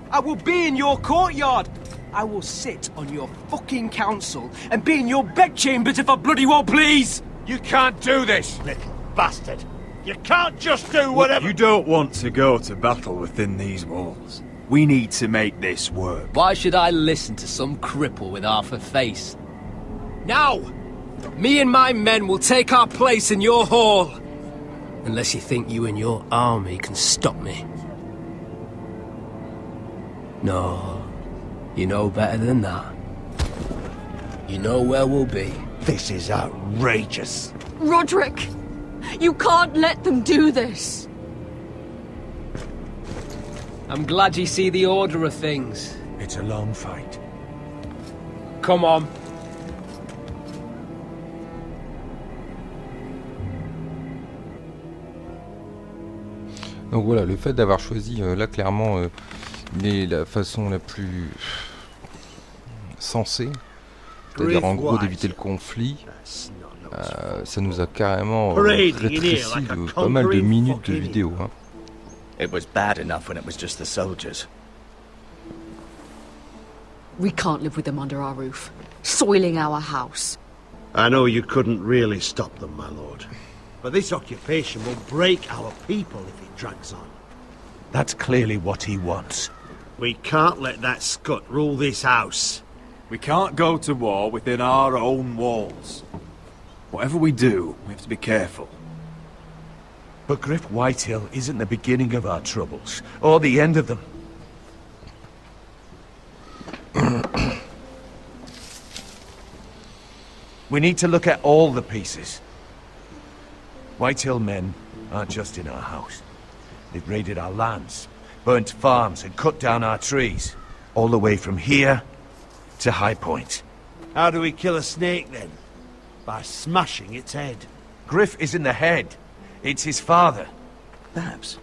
Speaker 5: I will be in your courtyard. I will sit on your fucking council and be in your bedchambers if I bloody well please.
Speaker 8: You can't do this, little bastard. You can't just do whatever...
Speaker 17: You don't want to go to battle within these walls. We need to make this work.
Speaker 5: Why should I listen to some cripple with half a face? Now, me and my men will take our place in your hall. Unless you think you and your army can stop me. No, you know better than that. You know where we'll be.
Speaker 8: This is outrageous.
Speaker 16: Roderick, you can't let them do this.
Speaker 5: I'm glad you see the order of things.
Speaker 8: It's a long fight.
Speaker 5: Come on.
Speaker 1: Donc voilà, le fait d'avoir choisi là clairement la façon la plus sensée, c'est-à-dire en gros d'éviter le conflit, ça nous a carrément rétréci de pas mal de minutes de vidéo. Hein.
Speaker 12: It was bad enough when it was just the soldiers.
Speaker 19: We can't live with them under our roof, soiling our house.
Speaker 20: I know you couldn't really stop them, my lord. But this occupation will break our people if it drags on.
Speaker 8: That's clearly what he wants.
Speaker 20: We can't let that scut rule this house.
Speaker 17: We can't go to war within our own walls. Whatever we do, we have to be careful.
Speaker 8: But Griff Whitehill isn't the beginning of our troubles, or the end of them. We need to look at all the pieces. Whitehill men aren't just in our house. They've raided our lands, burnt farms and cut down our trees. All the way from here to High Point.
Speaker 20: How do we kill a snake then? By smashing its head.
Speaker 8: Griff isn't the head. It's his father.
Speaker 12: Perhaps.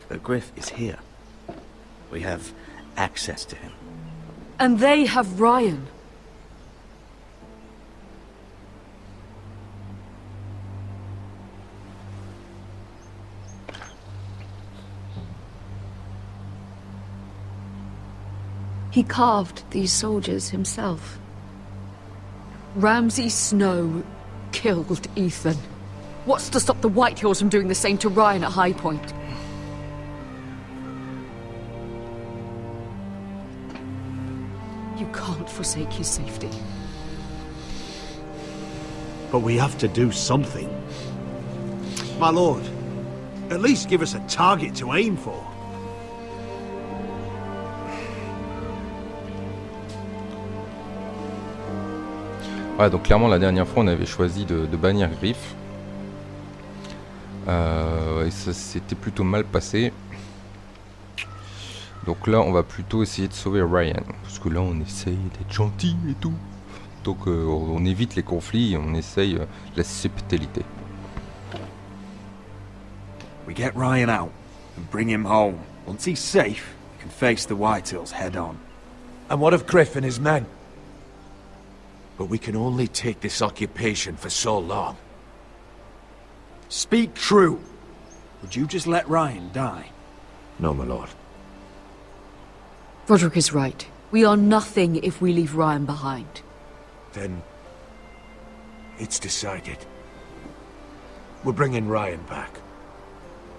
Speaker 12: But Griff is here. We have access to him.
Speaker 19: And they have Ryan. He carved these soldiers himself. Ramsay Snow killed Ethan. What's to stop the Whitehills from doing the same to Ryan at High Point? You can't forsake his safety.
Speaker 20: But we have to do something. My lord, at least give us a target to aim for.
Speaker 1: Ouais, donc clairement la dernière fois on avait choisi de bannir Griff. Et ça s'était plutôt mal passé. Donc là on va plutôt essayer de sauver Ryan. Parce que là on essaye d'être gentil et tout. Donc on évite les conflits et on essaye la subtilité.
Speaker 17: We get Ryan out and bring him home. Once he's safe, we can face the Whitehills head on.
Speaker 8: And what of Griff and his men? But we can only take this occupation for so long.
Speaker 17: Speak true. Would you just let Ryan die?
Speaker 8: No, my lord.
Speaker 19: Roderick is right. We are nothing if we leave Ryan behind.
Speaker 8: Then it's decided. We're bringing Ryan back.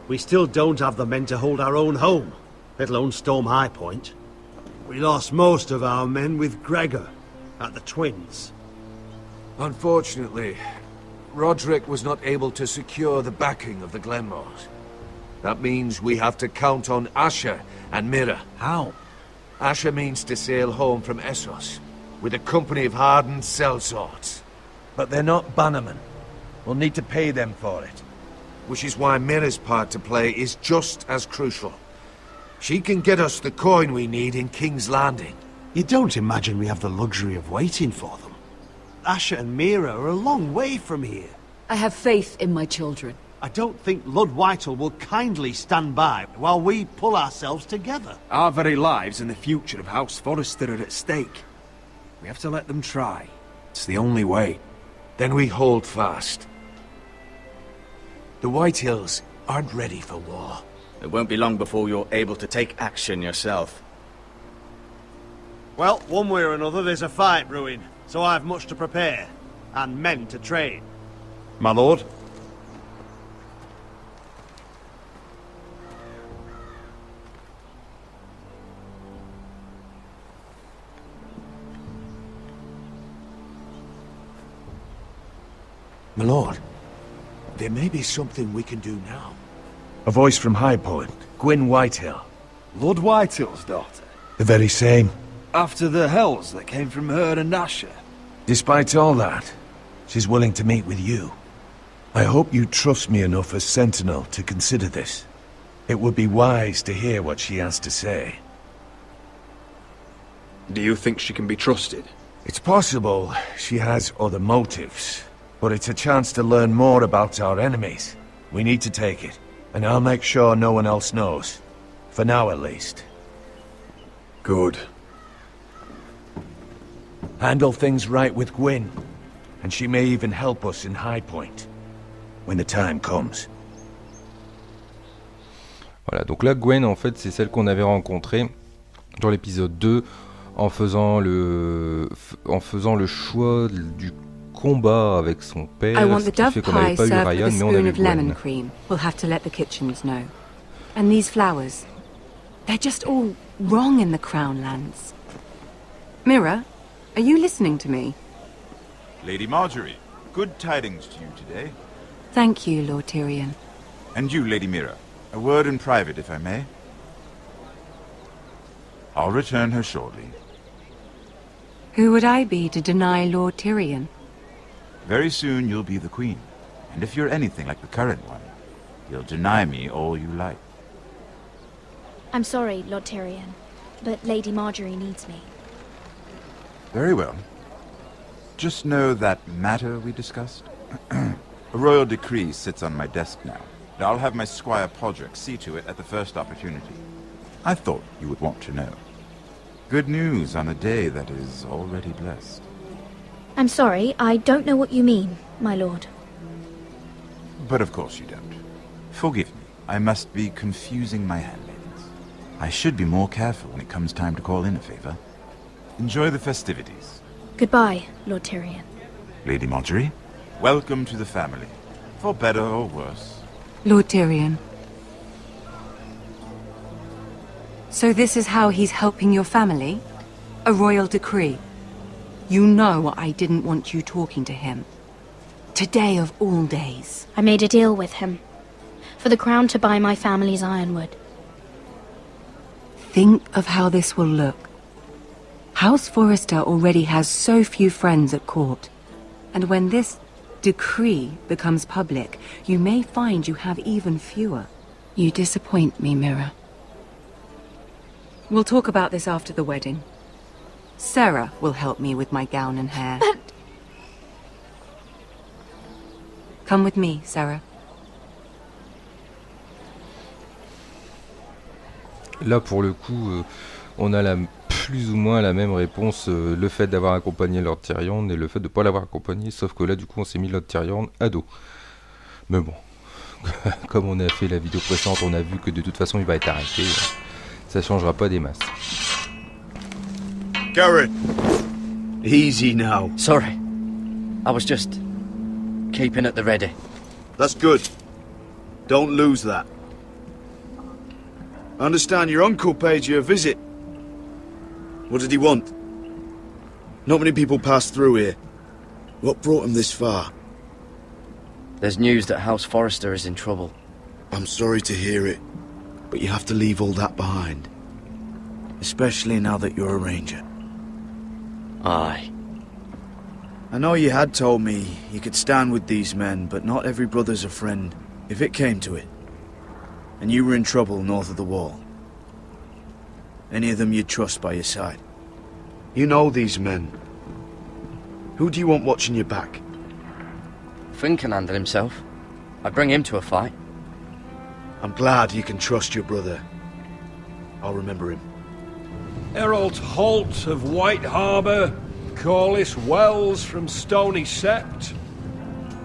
Speaker 20: We still don't have the men to hold our own home, let alone storm High Point. We lost most of our men with Gregor at the Twins.
Speaker 8: Unfortunately, Roderick was not able to secure the backing of the Glenmores. That means we have to count on Asher and Mira.
Speaker 17: How?
Speaker 8: Asher means to sail home from Essos, with a company of hardened sellswords. But they're not bannermen. We'll need to pay them for it. Which is why Mira's part to play is just as crucial. She can get us the coin we need in King's Landing.
Speaker 20: You don't imagine we have the luxury of waiting for them? Asher and Mira are a long way from here.
Speaker 19: I have faith in my children.
Speaker 20: I don't think Lord Whitehall will kindly stand by while we pull ourselves together.
Speaker 17: Our very lives and the future of House Forrester are at stake. We have to let them try. It's the only way.
Speaker 8: Then we hold fast. The Whitehills aren't ready for war.
Speaker 12: It won't be long before you're able to take action yourself.
Speaker 20: Well, one way or another there's a fight brewing, so I've much to prepare, and men to train. My lord?
Speaker 8: My lord, there may be something we can do now. A voice from High Point, Gwyn Whitehill.
Speaker 17: Lord Whitehill's daughter?
Speaker 8: The very same.
Speaker 17: After the hells that came from her and Asher?
Speaker 8: Despite all that, she's willing to meet with you. I hope you trust me enough as Sentinel to consider this. It would be wise to hear what she has to say.
Speaker 17: Do you think she can be trusted?
Speaker 8: It's possible she has other motives, but it's a chance to learn more about our enemies. We need to take it. And I'll make sure no one else knows. For now, at least.
Speaker 18: Good.
Speaker 8: Handle things right with Gwyn. And she may even help us in High Point. When the time comes.
Speaker 1: Voilà, donc là, Gwen, en fait, c'est celle qu'on avait rencontrée dans l'épisode 2 en faisant le choix du combat avec son père, ce qui fait qu'on n'avait pas eu Ryan, mais on avait Gwen.
Speaker 6: We'll have to let the kitchens know. And these flowers, they're just all wrong in the Crown lands. Mira, are you listening to me?
Speaker 2: Lady Marjorie, good tidings to you today.
Speaker 6: Thank you, Lord Tyrion.
Speaker 2: And you, Lady Mira. A word in private, if I may. I'll return her shortly.
Speaker 6: Who would I be to deny Lord Tyrion?
Speaker 2: Very soon you'll be the queen. And if you're anything like the current one, you'll deny me all you like.
Speaker 14: I'm sorry, Lord Tyrion, but Lady Marjorie needs me.
Speaker 2: Very well. Just know that matter we discussed? A royal decree sits on my desk now. And I'll have my Squire Podrick see to it at the first opportunity. I thought you would want to know. Good news on a day that is already blessed.
Speaker 14: I'm sorry, I don't know what you mean, my lord.
Speaker 2: But of course you don't. Forgive me, I must be confusing my handmaidens. I should be more careful when it comes time to call in a favor. Enjoy the festivities.
Speaker 14: Goodbye, Lord Tyrion.
Speaker 2: Lady Marjorie, welcome to the family, for better or worse.
Speaker 6: Lord Tyrion. So this is how he's helping your family? A royal decree? You know I didn't want you talking to him. Today of all days.
Speaker 14: I made a deal with him. For the crown to buy my family's ironwood.
Speaker 6: Think of how this will look. House Forrester already has so few friends at court. And when this decree becomes public, you may find you have even fewer. You disappoint me, Mira. We'll talk about this after the wedding. Sarah will help me with my gown and hair.
Speaker 14: But...
Speaker 6: Come with me, Sarah.
Speaker 1: Là, pour le coup, on a plus ou moins la même réponse, le fait d'avoir accompagné Lord Tyrion et le fait de ne pas l'avoir accompagné, sauf que là, du coup, on s'est mis Lord Tyrion à dos. Mais bon, comme on a fait la vidéo précédente, on a vu que de toute façon, il va être arrêté. Ça changera pas des masses.
Speaker 12: Garrett, easy now.
Speaker 10: Sorry, I was just keeping at the ready.
Speaker 12: That's good. Don't lose that. I understand your uncle paid you a visit. What did he want? Not many people pass through here. What brought him this far?
Speaker 10: There's news that House Forrester is in trouble.
Speaker 12: I'm sorry to hear it, but you have to leave all that behind. Especially now that you're a ranger.
Speaker 10: Aye.
Speaker 12: I know you had told me you could stand with these men, but not every brother's a friend, if it came to it. And you were in trouble north of the wall. Any of them you'd trust by your side. You know these men. Who do you want watching your back?
Speaker 10: Finn can handle himself. I'd bring him to a fight.
Speaker 12: I'm glad you can trust your brother. I'll remember him.
Speaker 9: Errol Holt of White Harbour, Corliss Wells from Stony Sept.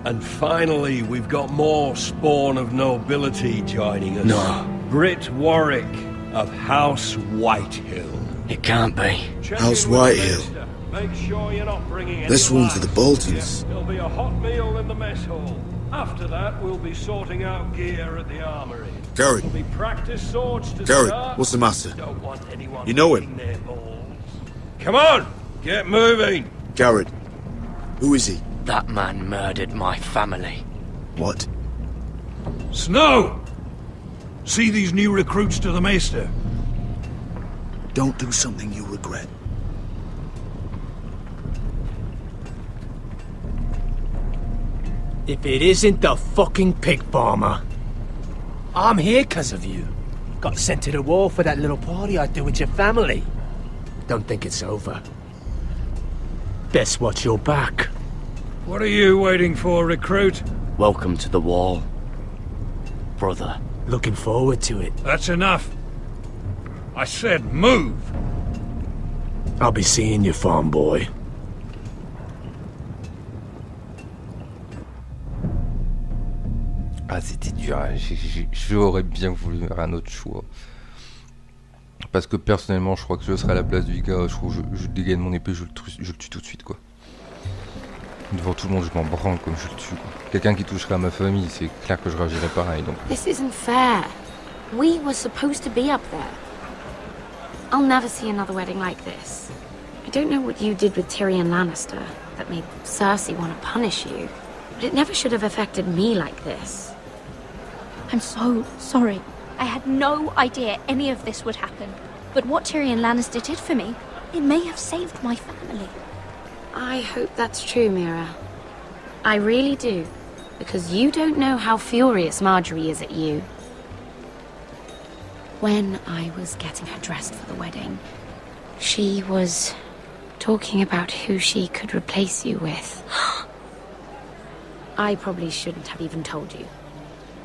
Speaker 9: And finally, we've got more spawn of nobility joining us.
Speaker 10: No.
Speaker 9: Britt Warwick of House Whitehill.
Speaker 10: It can't be.
Speaker 12: House Whitehill.
Speaker 9: Make sure you're not bringing
Speaker 12: This one's for the Boltons.
Speaker 9: There'll be a hot meal in the mess hall. After that, we'll be sorting out gear at the armory.
Speaker 12: Garrett.
Speaker 9: There'll be practice swords to
Speaker 12: Garrett,
Speaker 9: start.
Speaker 12: what's the matter?
Speaker 9: Don't want anyone
Speaker 12: You know him?
Speaker 9: their balls. Come on, get moving.
Speaker 12: Garrett. Who is he?
Speaker 10: That man murdered my family.
Speaker 12: What?
Speaker 9: Snow! See these new recruits to the Maester?
Speaker 12: Don't do something you'll regret.
Speaker 5: If it isn't the fucking pig farmer. I'm here 'cause of you. Got sent to the wall for that little party I do with your family. Don't think it's over. Best watch your back.
Speaker 9: What are you waiting for, recruit?
Speaker 10: Welcome to the wall, brother.
Speaker 20: Looking forward to it.
Speaker 9: That's enough. I said move.
Speaker 20: I'll be seeing you, farm boy.
Speaker 1: Ah, c'était dur, j'aurais bien voulu faire un autre choix. Parce que personnellement, je crois que je serais à la place du gars, je crois que je dégaine mon épée, je le tue tout de suite, quoi. Devant tout le monde, je m'en branle comme je le tue, quoi. Quelqu'un qui toucherait à ma famille, c'est clair que je réagirais pareil, donc...
Speaker 14: This isn't fair. We were supposed to be up there. I'll never see another wedding like this. I don't know what you did with Tyrion Lannister that made Cersei want to punish you, but it never should have affected me like this.
Speaker 16: I'm so sorry. I had no idea any of this would happen. But what Tyrion Lannister did for me, it may have saved my family.
Speaker 14: I hope that's true, Mira. I really do. Because you don't know how furious Marjorie is at you. When I was getting her dressed for the wedding, she was talking about who she could replace you with. I probably shouldn't have even told you.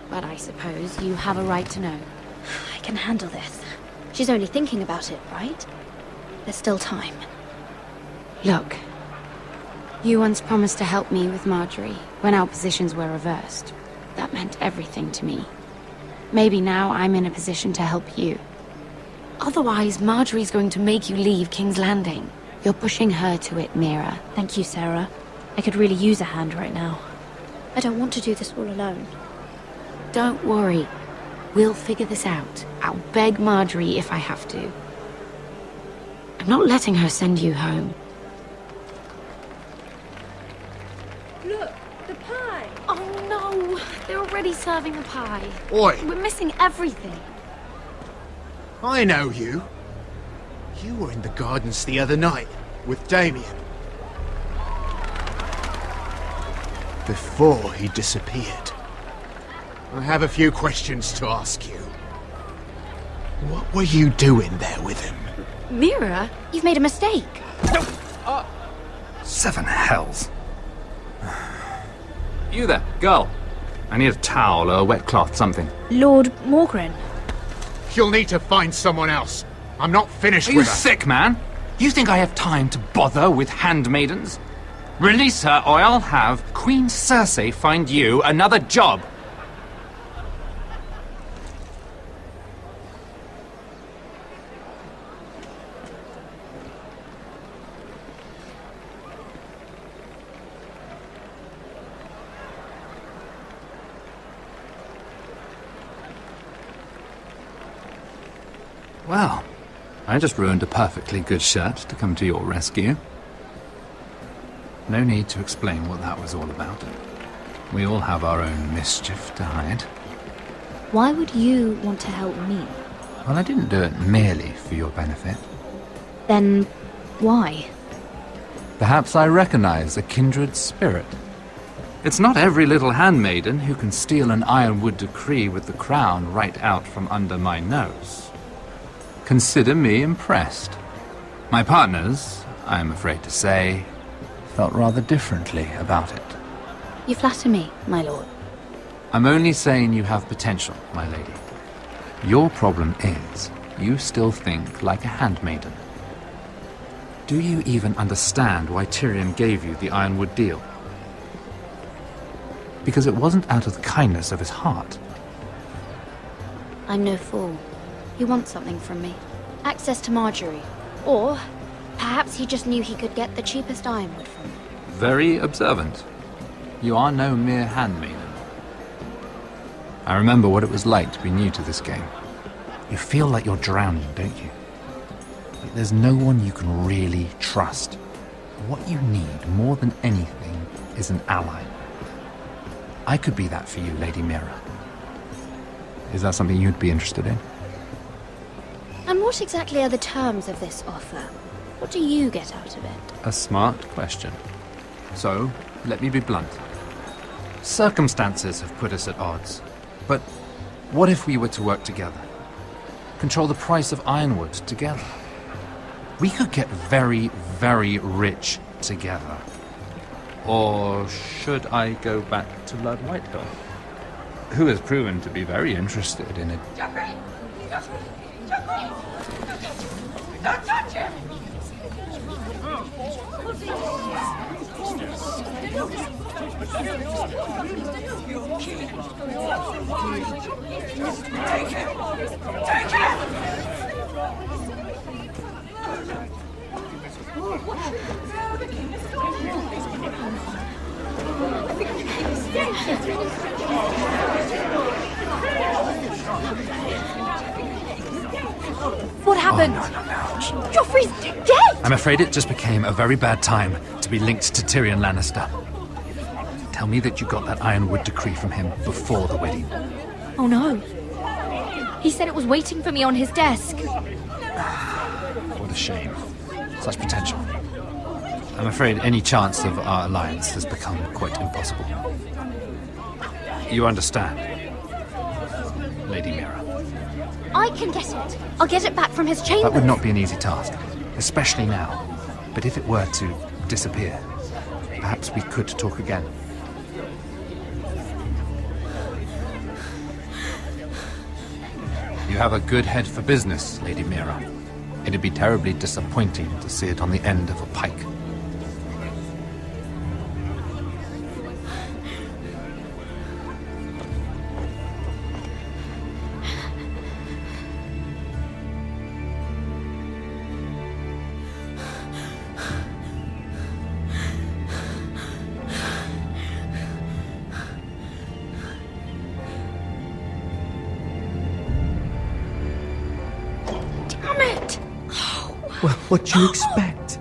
Speaker 14: But I suppose you have a right to know.
Speaker 16: I can handle this. She's only thinking about it, right? There's still time.
Speaker 14: Look, you once promised to help me with Marjorie when our positions were reversed. That meant everything to me. Maybe now I'm in a position to help you. Otherwise, Marjorie's going to make you leave King's Landing. You're pushing her to it, Mira.
Speaker 16: Thank you, Sarah. I could really use a hand right now. I don't want to do this all alone.
Speaker 14: Don't worry. We'll figure this out. I'll beg Marjorie if I have to. I'm not letting her send you home.
Speaker 16: Look, the pie!
Speaker 14: Oh no! They're already serving the pie.
Speaker 17: Oi!
Speaker 14: We're missing everything.
Speaker 17: I know you. You were in the gardens the other night with Damien. Before he disappeared. I have a few questions to ask you. What were you doing there with him?
Speaker 14: Mira, you've made a mistake.
Speaker 21: Seven hells. You there, girl. I need a towel or a wet cloth, something.
Speaker 16: Lord Morgren.
Speaker 17: You'll need to find someone else. I'm not finished
Speaker 21: with her. Are you
Speaker 17: her.
Speaker 21: sick, man? You think I have time to bother with handmaidens? Release her or I'll have Queen Cersei find you another job. Well, I just ruined a perfectly good shirt to come to your rescue. No need to explain what that was all about. We all have our own mischief to hide.
Speaker 16: Why would you want to help me?
Speaker 21: Well, I didn't do it merely for your benefit.
Speaker 16: Then, why?
Speaker 21: Perhaps I recognize a kindred spirit. It's not every little handmaiden who can steal an ironwood decree with the crown right out from under my nose. Consider me impressed. My partners, I am afraid to say, felt rather differently about it.
Speaker 16: You flatter me, my lord.
Speaker 21: I'm only saying you have potential, my lady. Your problem is, you still think like a handmaiden. Do you even understand why Tyrion gave you the ironwood deal? Because it wasn't out of the kindness of his heart.
Speaker 16: I'm no fool. He wants something from me. Access to Marjorie. Or perhaps he just knew he could get the cheapest ironwood from me.
Speaker 21: Very observant. You are no mere handmaiden. I remember what it was like to be new to this game. You feel like you're drowning, don't you? Like there's no one you can really trust. What you need more than anything is an ally. I could be that for you, Lady Mira. Is that something you'd be interested in?
Speaker 16: And what exactly are the terms of this offer? What do you get out of it?
Speaker 21: A smart question. So, let me be blunt. Circumstances have put us at odds. But what if we were to work together? Control the price of ironwood together? We could get very, very rich together. Or should I go back to Lord Whitehill? who has proven to be very interested in it.
Speaker 3: Don't touch him! Take him! Take him!
Speaker 16: What happened?
Speaker 21: Oh, no.
Speaker 16: Joffrey's dead!
Speaker 21: I'm afraid it just became a very bad time to be linked to Tyrion Lannister. Tell me that you got that Ironwood decree from him before the wedding.
Speaker 16: Oh no. He said it was waiting for me on his desk.
Speaker 21: What a shame. Such potential. I'm afraid any chance of our alliance has become quite impossible. You understand, Lady Mira?
Speaker 16: I can get it. I'll get it back from his chambers.
Speaker 21: That would not be an easy task, especially now. But if it were to disappear, perhaps we could talk again. You have a good head for business, Lady Mira. It'd be terribly disappointing to see it on the end of a pike.
Speaker 7: Well, what do you expect?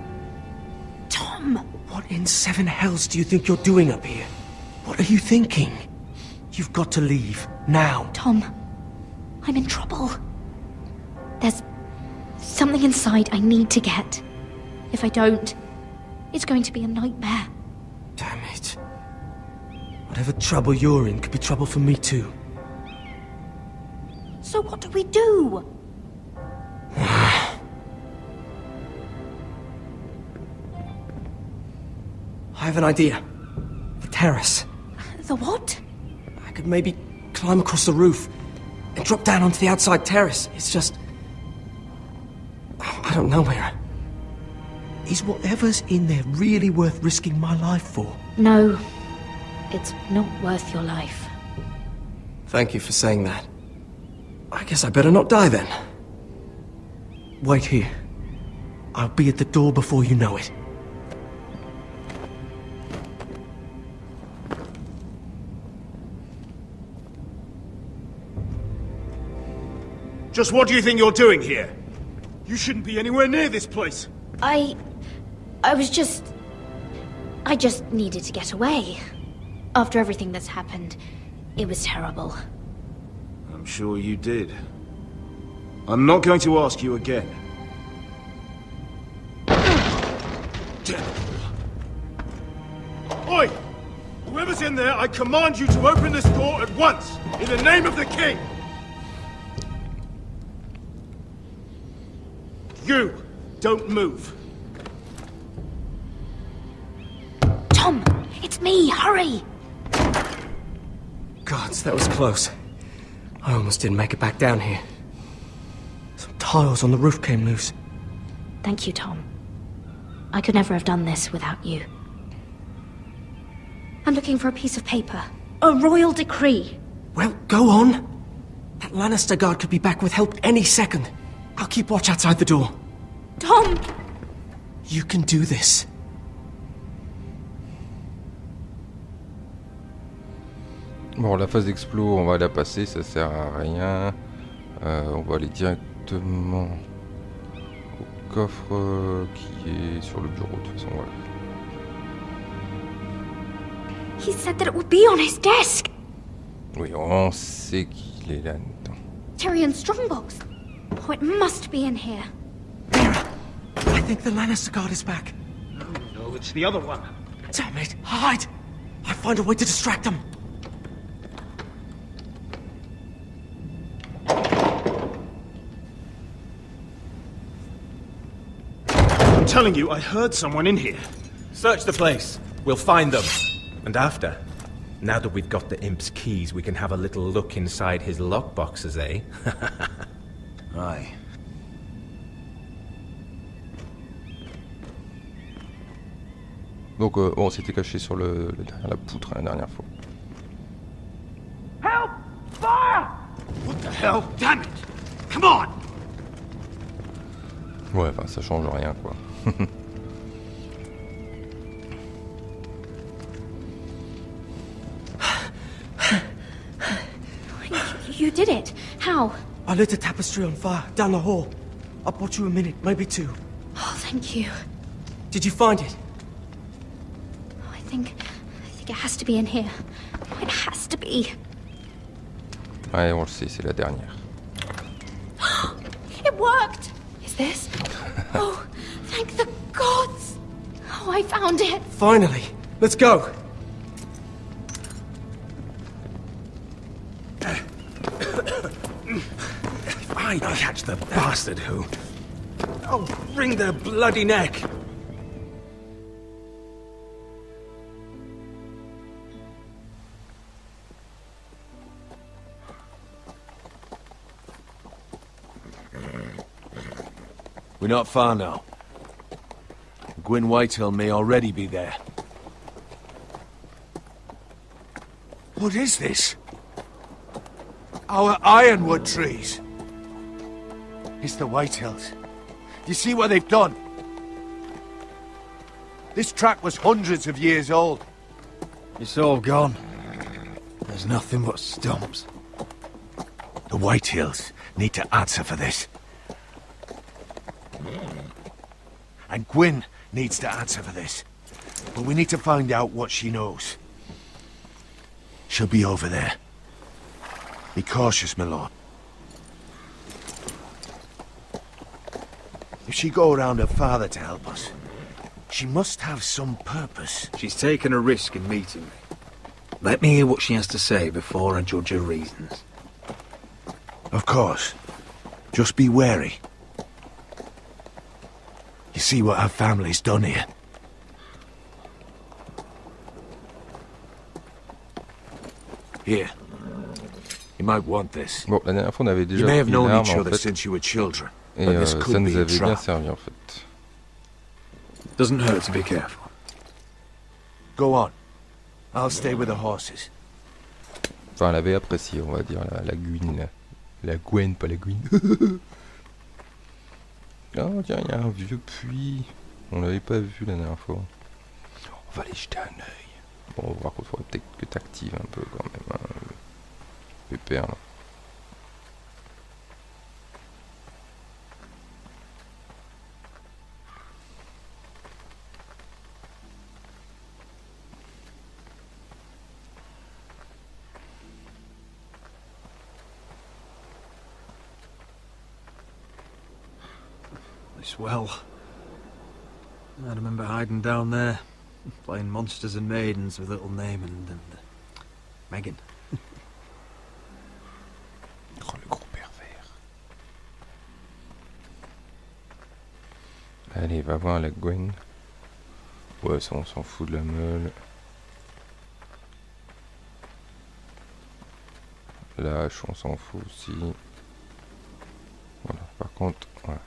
Speaker 16: Tom!
Speaker 7: What in seven hells do you think you're doing up here? What are you thinking? You've got to leave, now.
Speaker 16: Tom, I'm in trouble. There's something inside I need to get. If I don't, it's going to be a nightmare.
Speaker 7: Damn it. Whatever trouble you're in could be trouble for me too.
Speaker 16: So what do we do?
Speaker 7: I have an idea. The terrace.
Speaker 16: The what?
Speaker 7: I could maybe climb across the roof and drop down onto the outside terrace. It's just... I don't know, Mira. Is whatever's in there really worth risking my life for?
Speaker 16: No, it's not worth your life.
Speaker 7: Thank you for saying that. I guess I better not die then. Wait here. I'll be at the door before you know it.
Speaker 18: Just what do you think you're doing here? You shouldn't be anywhere near this place.
Speaker 16: I just needed to get away. After everything that's happened, it was terrible.
Speaker 18: I'm sure you did. I'm not going to ask you again. Oi! Whoever's in there, I command you to open this door at once, in the name of the king! You, don't move.
Speaker 16: Tom, it's me, hurry!
Speaker 7: Gods, that was close. I almost didn't make it back down here. Some tiles on the roof came loose.
Speaker 16: Thank you, Tom. I could never have done this without you. I'm looking for a piece of paper. A royal decree.
Speaker 7: Well, go on. That Lannister guard could be back with help any second. I'll keep watch outside the door.
Speaker 16: Tom!
Speaker 7: You can do this.
Speaker 1: Bon, la phase d'explo, on va la passer, ça sert à rien. On va aller directement au coffre qui est sur le bureau, de toute façon, voilà.
Speaker 16: He said that it would be on his desk.
Speaker 1: Oui, on sait qu'il est là-dedans.
Speaker 16: Tyrion's strongbox. Oh, it must be in here.
Speaker 7: I think the Lannister guard is back.
Speaker 18: No, it's the other one.
Speaker 7: Damn it, hide! I'll find a way to distract them.
Speaker 18: I'm telling you, I heard someone in here.
Speaker 22: Search the place. We'll find them. And after,
Speaker 4: Now that we've got the imp's keys, we can have a little look inside his lockboxes, eh?
Speaker 12: Aye.
Speaker 1: Donc on s'était caché sur derrière la poutre la dernière fois.
Speaker 18: Help! Fire! What the hell? Damn it! Come on!
Speaker 1: Ouais, enfin ça change rien quoi.
Speaker 16: You did it. How?
Speaker 7: I lit a tapestry on fire down the hall. I bought you a minute, maybe two.
Speaker 16: Oh, thank you.
Speaker 7: Did you find it?
Speaker 16: I think it has to be in here. It has to be.
Speaker 1: Ouais, on le sait, c'est la dernière.
Speaker 16: It worked! Is this? Oh, thank the gods! Oh, I found it!
Speaker 7: Finally! Let's go!
Speaker 4: If I catch the bastard who... I'll wring their bloody neck!
Speaker 8: We're not far now. Gwyn Whitehill may already be there. What is this? Our ironwood trees. It's the Whitehills. Do you see what they've done? This track was hundreds of years old.
Speaker 12: It's all gone. There's nothing but stumps.
Speaker 8: The Whitehills need to answer for this. And Gwyn needs to answer for this. But we need to find out what she knows. She'll be over there. Be cautious, my lord. If she go around her father to help us, she must have some purpose.
Speaker 12: She's taken a risk in meeting me. Let me hear what she has to say before I judge her reasons.
Speaker 8: Of course. Just be wary. You see what our family's done here? Here. You might want this.
Speaker 1: Bon, la dernière fois on avait déjà
Speaker 8: You may have
Speaker 1: pris
Speaker 8: known
Speaker 1: l'arme
Speaker 8: each
Speaker 1: en
Speaker 8: other
Speaker 1: fait.
Speaker 8: since you were children.
Speaker 1: Et
Speaker 8: but this
Speaker 1: ça
Speaker 8: could
Speaker 1: nous
Speaker 8: be a
Speaker 1: avait bien
Speaker 8: trap.
Speaker 1: servi en fait.
Speaker 12: Doesn't hurt to be careful.
Speaker 8: Go on. I'll stay with the horses.
Speaker 1: Enfin, elle avait apprécié, on va dire, la Gwyn. La Gwen, pas la Gwyn. Oh, tiens, il y a un vieux puits. On l'avait pas vu la dernière fois. On va aller jeter un œil. Bon, par contre, il faudrait peut-être que t'actives un peu quand même. Hein, le pépère, là.
Speaker 12: This well. I remember hiding down there, playing monsters and maidens with little Naaman and Megan.
Speaker 1: Oh, le gros pervers. Allez, va voir la Gwen. Ouais, ça, on s'en fout de la meule. La hache, on s'en fout aussi. Voilà, par contre, voilà.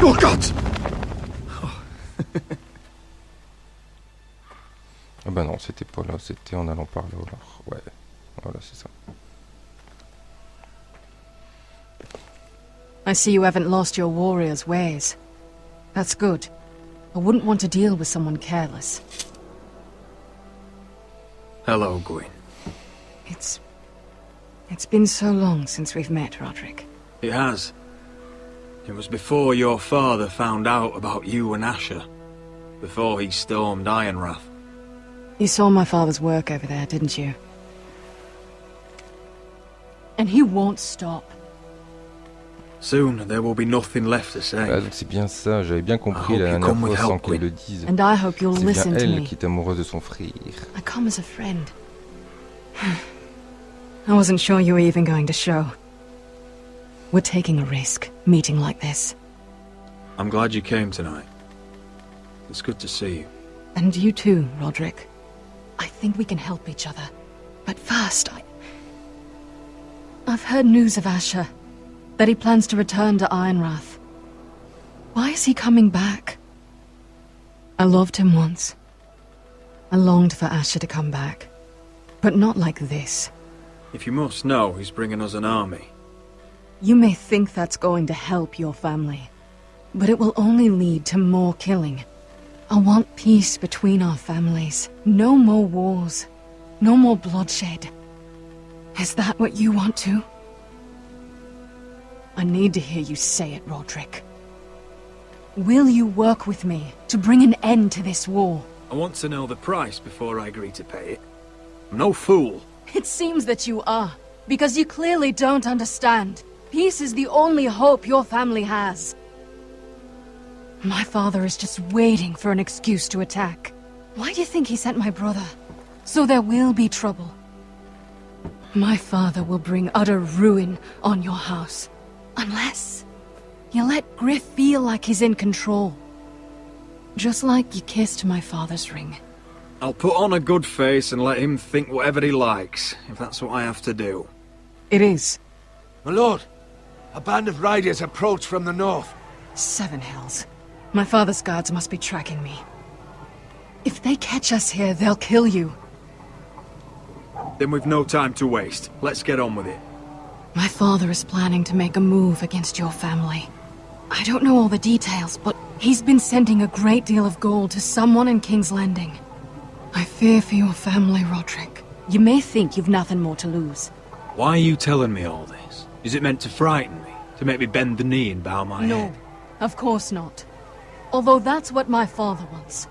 Speaker 12: Oh God!
Speaker 1: Ah bah non, c'était pas là, c'était en allant par là. Alors. Ouais, voilà, c'est ça.
Speaker 6: I see you haven't lost your warrior's ways. That's good. I wouldn't want to deal with someone careless.
Speaker 12: Hello, Gwyn.
Speaker 6: It's been so long since we've met, Roderick.
Speaker 12: It has. It was before your father found out about you and Asher. Before he stormed Ironrath.
Speaker 6: You saw my father's work over there, didn't you? And he won't stop.
Speaker 12: Soon there will be nothing left to say.
Speaker 1: Ah, donc c'est bien ça, j'avais bien compris la dernière fois sans qu'elle le dise.
Speaker 6: And I hope you'll
Speaker 1: C'est bien
Speaker 6: listen to
Speaker 1: elle
Speaker 6: me.
Speaker 1: qui est amoureuse de son frère.
Speaker 6: I come as a friend. I wasn't sure you were even going to show. We're taking a risk, meeting like this.
Speaker 11: I'm glad you came tonight. It's good to see you.
Speaker 15: And you too, Roderick. I think we can help each other. But first, I've heard news of Asher. That he plans to return to Ironrath. Why is he coming back? I loved him once. I longed for Asher to come back. But not like this.
Speaker 11: If you must know, he's bringing us an army.
Speaker 15: You may think that's going to help your family. But it will only lead to more killing. I want peace between our families. No more wars. No more bloodshed. Is that what you want too? I need to hear you say it, Roderick. Will you work with me to bring an end to this war?
Speaker 11: I want to know the price before I agree to pay it. I'm no fool.
Speaker 15: It seems that you are, because you clearly don't understand. Peace is the only hope your family has. My father is just waiting for an excuse to attack. Why do you think he sent my brother? So there will be trouble. My father will bring utter ruin on your house. Unless you let Griff feel like he's in control. Just like you kissed my father's ring.
Speaker 11: I'll put on a good face and let him think whatever he likes, if that's what I have to do.
Speaker 15: It is.
Speaker 8: My lord, a band of riders approach from the north.
Speaker 15: 7 hells. My father's guards must be tracking me. If they catch us here, they'll kill you.
Speaker 11: Then we've no time to waste. Let's get on with it.
Speaker 15: My father is planning to make a move against your family. I don't know all the details, but he's been sending a great deal of gold to someone in King's Landing. I fear for your family, Roderick. You may think you've nothing more to lose.
Speaker 11: Why are you telling me all this? Is it meant to frighten me? To make me bend the knee and bow my head?
Speaker 15: No, of course not. Although that's what my father wants.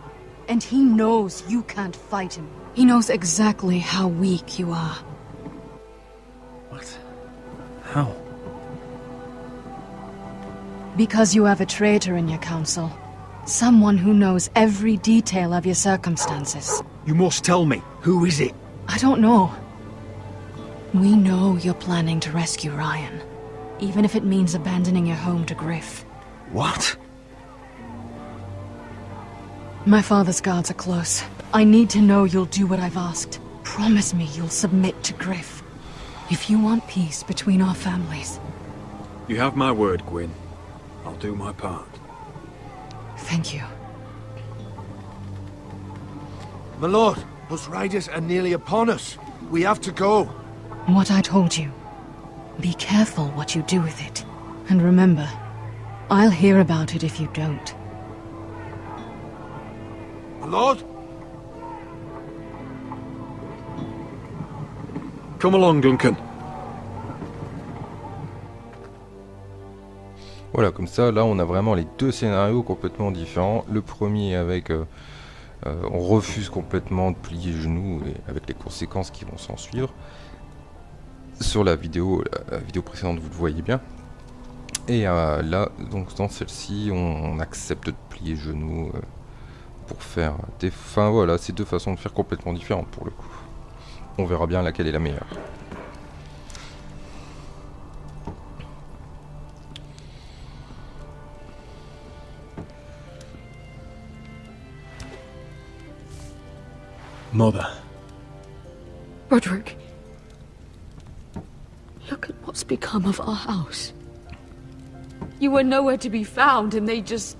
Speaker 15: And he knows you can't fight him. He knows exactly how weak you are.
Speaker 11: What? How?
Speaker 15: Because you have a traitor in your council. Someone who knows every detail of your circumstances.
Speaker 11: You must tell me. Who is it?
Speaker 15: I don't know. We know you're planning to rescue Ryan. Even if it means abandoning your home to Griff.
Speaker 11: What?
Speaker 15: My father's guards are close. I need to know you'll do what I've asked. Promise me you'll submit to Griff. If you want peace between our families.
Speaker 11: You have my word, Gwyn. I'll do my part.
Speaker 15: Thank you.
Speaker 8: My lord, those riders are nearly upon us. We have to go.
Speaker 15: What I told you. Be careful what you do with it. And remember, I'll hear about it if you don't.
Speaker 8: My lord?
Speaker 11: Come along, Duncan.
Speaker 1: Voilà, comme ça, là, on a vraiment les deux scénarios complètement différents. Le premier avec... on refuse complètement de plier genoux, et avec les conséquences qui vont s'en suivre. Sur la vidéo précédente, vous le voyez bien. Et là, donc dans celle-ci, on accepte de plier genoux pour faire des... Enfin voilà, c'est deux façons de faire complètement différentes pour le coup. On verra bien laquelle est la meilleure.
Speaker 11: Mother.
Speaker 19: Roderick. Look at what's become of our house. You were nowhere to be found and they just...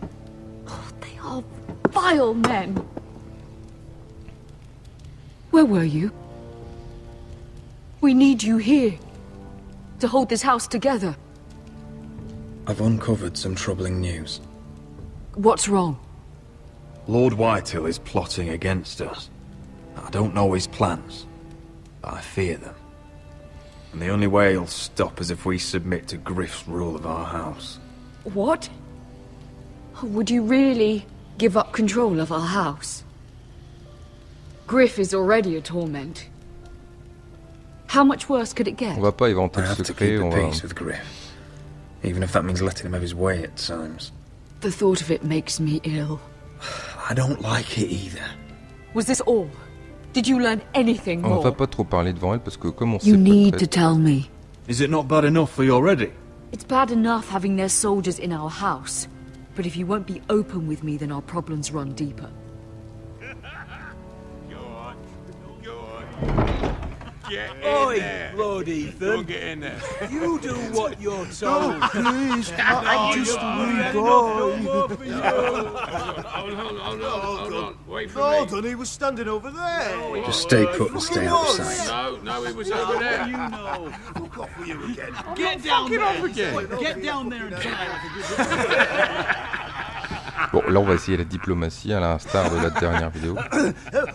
Speaker 19: Oh, they are vile men. Where were you? We need you here. To hold this house together.
Speaker 11: I've uncovered some troubling news.
Speaker 19: What's wrong?
Speaker 11: Lord Whitehill is plotting against us. I don't know his plans, but I fear them. And the only way he'll stop is if we submit to Griff's rule of our house.
Speaker 19: What? Would you really give up control of our house? Griff is already a torment. How much worse could it get?
Speaker 1: On va pas éventer le secret, on va...
Speaker 11: Peace with Griff, even if that means letting him have his way at times.
Speaker 19: The thought of it makes me ill.
Speaker 11: I don't like it either.
Speaker 19: Was this all? Did you learn anything more?
Speaker 1: On va pas trop parler devant elle parce que comme on sait
Speaker 19: You
Speaker 1: pas
Speaker 19: need
Speaker 1: très...
Speaker 19: to tell me.
Speaker 11: Is it not bad enough for you already?
Speaker 19: It's bad enough having their soldiers in our house, But if you won't be open with me, then our problems run deeper.
Speaker 18: Get in
Speaker 13: Oi,
Speaker 18: there.
Speaker 13: Lord Ethan.
Speaker 18: Don't get in there.
Speaker 13: You do what you're told.
Speaker 18: No,
Speaker 13: please.
Speaker 18: I'm just a wee boy.
Speaker 9: Hold on. Wait for me.
Speaker 13: Hold on, he was standing over there.
Speaker 21: Just stay put and stay out of sight.
Speaker 9: No, it was over there.
Speaker 13: You know. Fuck off with you again.
Speaker 18: Get down there. Get down there and try.
Speaker 1: Bon, là on va essayer la diplomatie à l'instar de la dernière vidéo.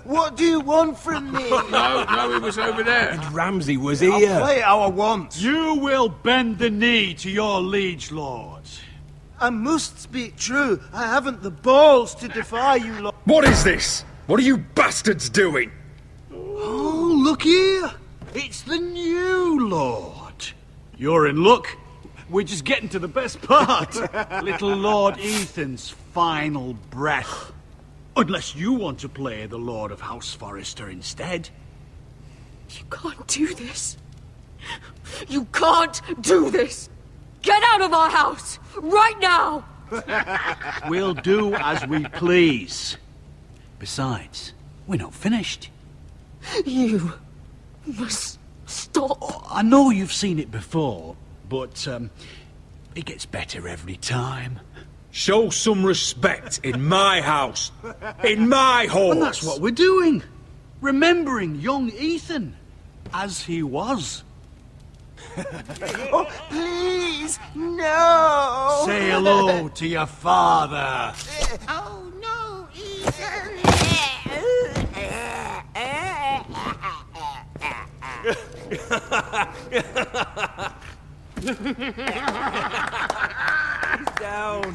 Speaker 13: What do you want from me?
Speaker 9: No, it was over there.
Speaker 13: And Ramsay was here. I'll play how I want.
Speaker 18: You will bend the knee to your liege lord.
Speaker 13: I must speak true. I haven't the balls to defy you, Lord.
Speaker 11: What is this? What are you bastards doing?
Speaker 18: Oh, look here. It's the new lord. You're in luck. We're just getting to the best part. Little Lord Ethan's final breath. Unless you want to play the Lord of House Forrester instead.
Speaker 19: You can't do this. You can't do this. Get out of our house, right now!
Speaker 18: We'll do as we please. Besides, we're not finished.
Speaker 19: You must stop.
Speaker 18: Oh, I know you've seen it before, but it gets better every time.
Speaker 11: Show some respect in my house. In my hall.
Speaker 18: And that's what we're doing. Remembering young Ethan. As he was.
Speaker 13: Oh, please, no!
Speaker 18: Say hello to your father.
Speaker 3: Oh no, Ethan!
Speaker 13: Down.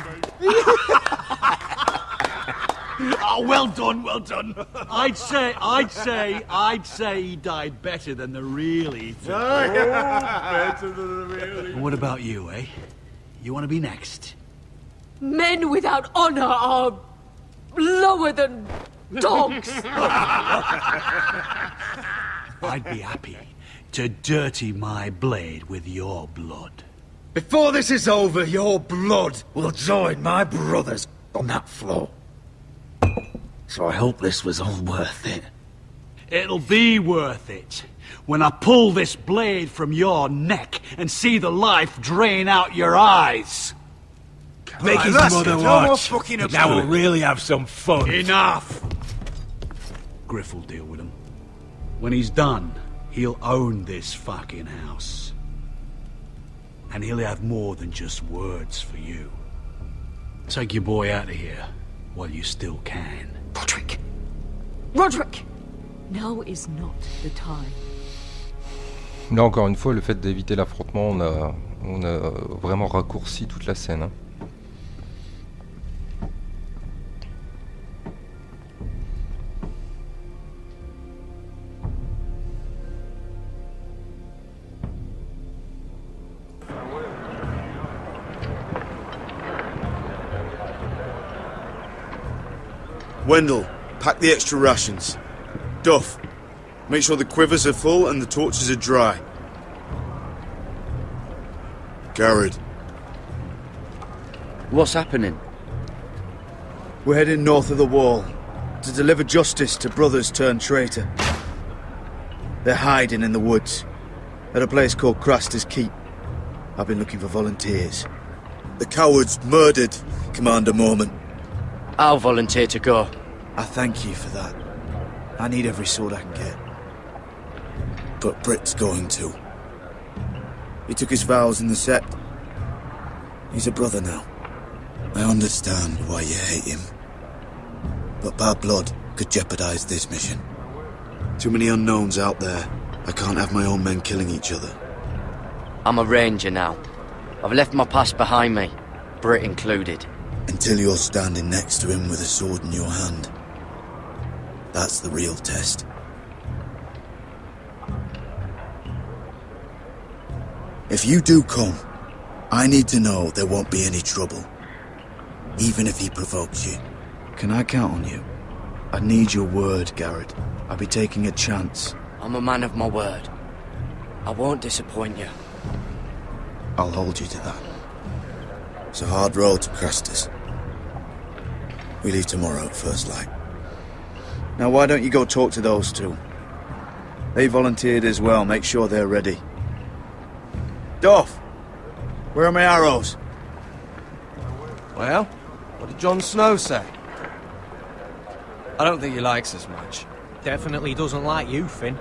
Speaker 18: Oh, well done, well done. I'd say he died better than the real Ethan.
Speaker 13: Better than the real.
Speaker 18: And what about you, eh? You want to be next?
Speaker 19: Men without honor are lower than dogs.
Speaker 18: I'd be happy to dirty my blade with your blood.
Speaker 11: Before this is over, your blood will join my brother's on that floor. So I hope this was all worth it.
Speaker 18: It'll be worth it when I pull this blade from your neck and see the life drain out your eyes.
Speaker 13: Make his mother watch.
Speaker 18: Now
Speaker 13: we'll really have some fun.
Speaker 18: Enough! Griff will deal with him. When he's done, he'll own this fucking house. And he'll have more than just words for you. Take your boy out of here while you still can.
Speaker 19: Roderick! Roderick! Now is not the time.
Speaker 1: Là encore une fois, le fait d'éviter l'affrontement, on a vraiment raccourci toute la scène. Hein.
Speaker 12: Wendell, pack the extra rations. Duff, make sure the quivers are full and the torches are dry. Garrett.
Speaker 10: What's happening?
Speaker 12: We're heading north of the wall to deliver justice to brothers turned traitor. They're hiding in the woods at a place called Craster's Keep. I've been looking for volunteers. The cowards murdered Commander Mormon.
Speaker 10: I'll volunteer to go.
Speaker 12: I thank you for that. I need every sword I can get. But Britt's going too. He took his vows in the Sept. He's a brother now. I understand why you hate him. But bad blood could jeopardize this mission. Too many unknowns out there. I can't have my own men killing each other.
Speaker 10: I'm a ranger now. I've left my past behind me, Britt included.
Speaker 12: Until you're standing next to him with a sword in your hand. That's the real test. If you do come, I need to know there won't be any trouble. Even if he provokes you. Can I count on you? I need your word, Garrett. I'll be taking a chance.
Speaker 10: I'm a man of my word. I won't disappoint you.
Speaker 12: I'll hold you to that. It's a hard road to Craster's. We leave tomorrow at first light. Now why don't you go talk to those two? They volunteered as well, make sure they're ready. Duff! Where are my arrows?
Speaker 7: Well, what did Jon Snow say? I don't think he likes us much.
Speaker 2: Definitely doesn't like you, Finn.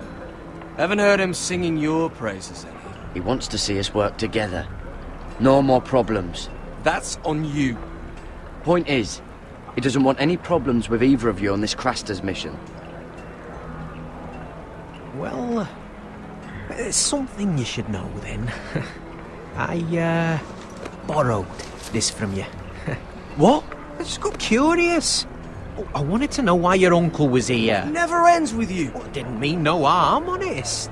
Speaker 7: Haven't heard him singing your praises any.
Speaker 10: He wants to see us work together. No more problems.
Speaker 7: That's on you.
Speaker 10: Point is, he doesn't want any problems with either of you on this Craster's mission.
Speaker 2: Well, there's something you should know then. I, borrowed this from you.
Speaker 7: What?
Speaker 2: I just got curious. I wanted to know why your uncle was here.
Speaker 7: Never ends with you.
Speaker 2: Well, didn't mean no harm, honest.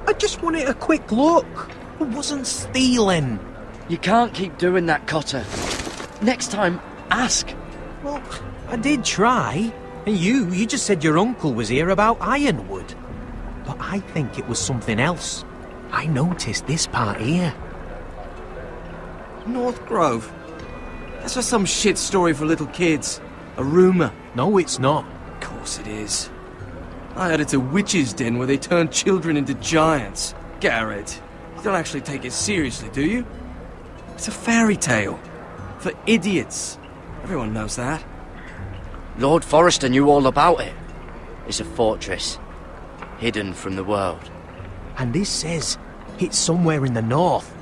Speaker 2: I just wanted a quick look. I wasn't stealing.
Speaker 10: You can't keep doing that, Cotter. Next time, ask.
Speaker 2: Well, I did try. And you just said your uncle was here about Ironwood. But I think it was something else. I noticed this part here.
Speaker 7: North Grove? That's just some shit story for little kids. A rumour.
Speaker 2: No, it's not.
Speaker 7: Of course it is. I heard it's a witch's den where they turn children into giants. Garrett, you don't actually take it seriously, do you? It's a fairy tale. For idiots. Everyone knows that.
Speaker 10: Lord Forrester knew all about it. It's a fortress. Hidden from the world.
Speaker 2: And this says it's somewhere in the north.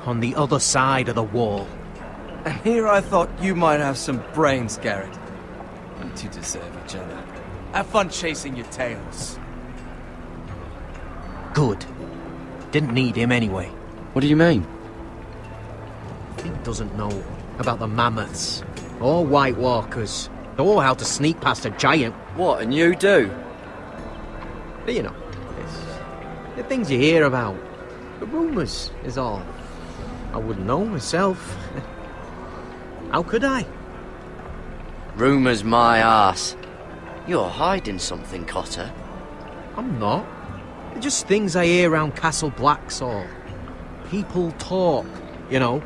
Speaker 2: On the other side of the wall.
Speaker 7: And here I thought you might have some brains, Garrett. You two deserve each other. Have fun chasing your tails.
Speaker 2: Good. Didn't need him anyway.
Speaker 10: What do you mean?
Speaker 2: He doesn't know about the mammoths, or White Walkers, or how to sneak past a giant.
Speaker 10: What, and you do?
Speaker 2: But you know, it's the things you hear about. The rumours is all. I wouldn't know myself. How could I?
Speaker 10: Rumours my arse. You're hiding something, Cotter.
Speaker 2: I'm not. They're just things I hear around Castle Black's all. People talk, you know.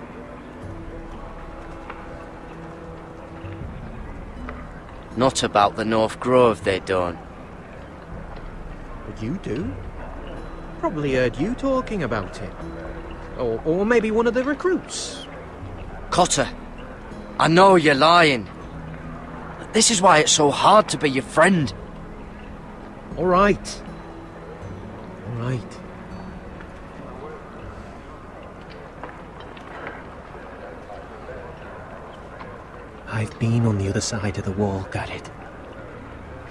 Speaker 10: Not about the North Grove, they don't.
Speaker 2: But you do? Probably heard you talking about it. Or maybe one of the recruits.
Speaker 10: Cotter, I know you're lying. This is why it's so hard to be your friend.
Speaker 2: All right. All right. I've been on the other side of the wall, Garrett.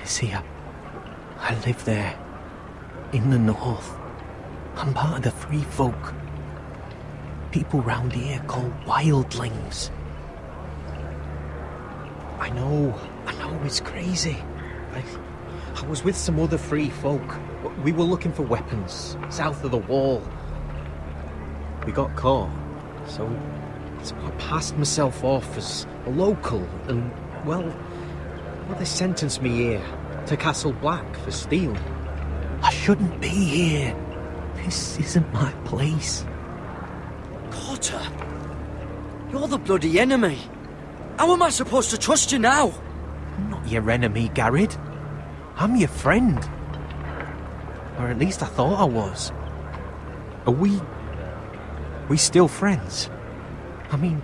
Speaker 2: You see, I live there. In the north. I'm part of the free folk. People round here call wildlings. I know it's crazy. I was with some other free folk. We were looking for weapons, south of the wall. We got caught, so I passed myself off as a local, and, well, they sentenced me here, to Castle Black, for stealing. I shouldn't be here. This isn't my place.
Speaker 10: Cotter, you're the bloody enemy. How am I supposed to trust you now?
Speaker 2: I'm not your enemy, Garrett. I'm your friend. Or at least I thought I was. Are we still friends? I mean,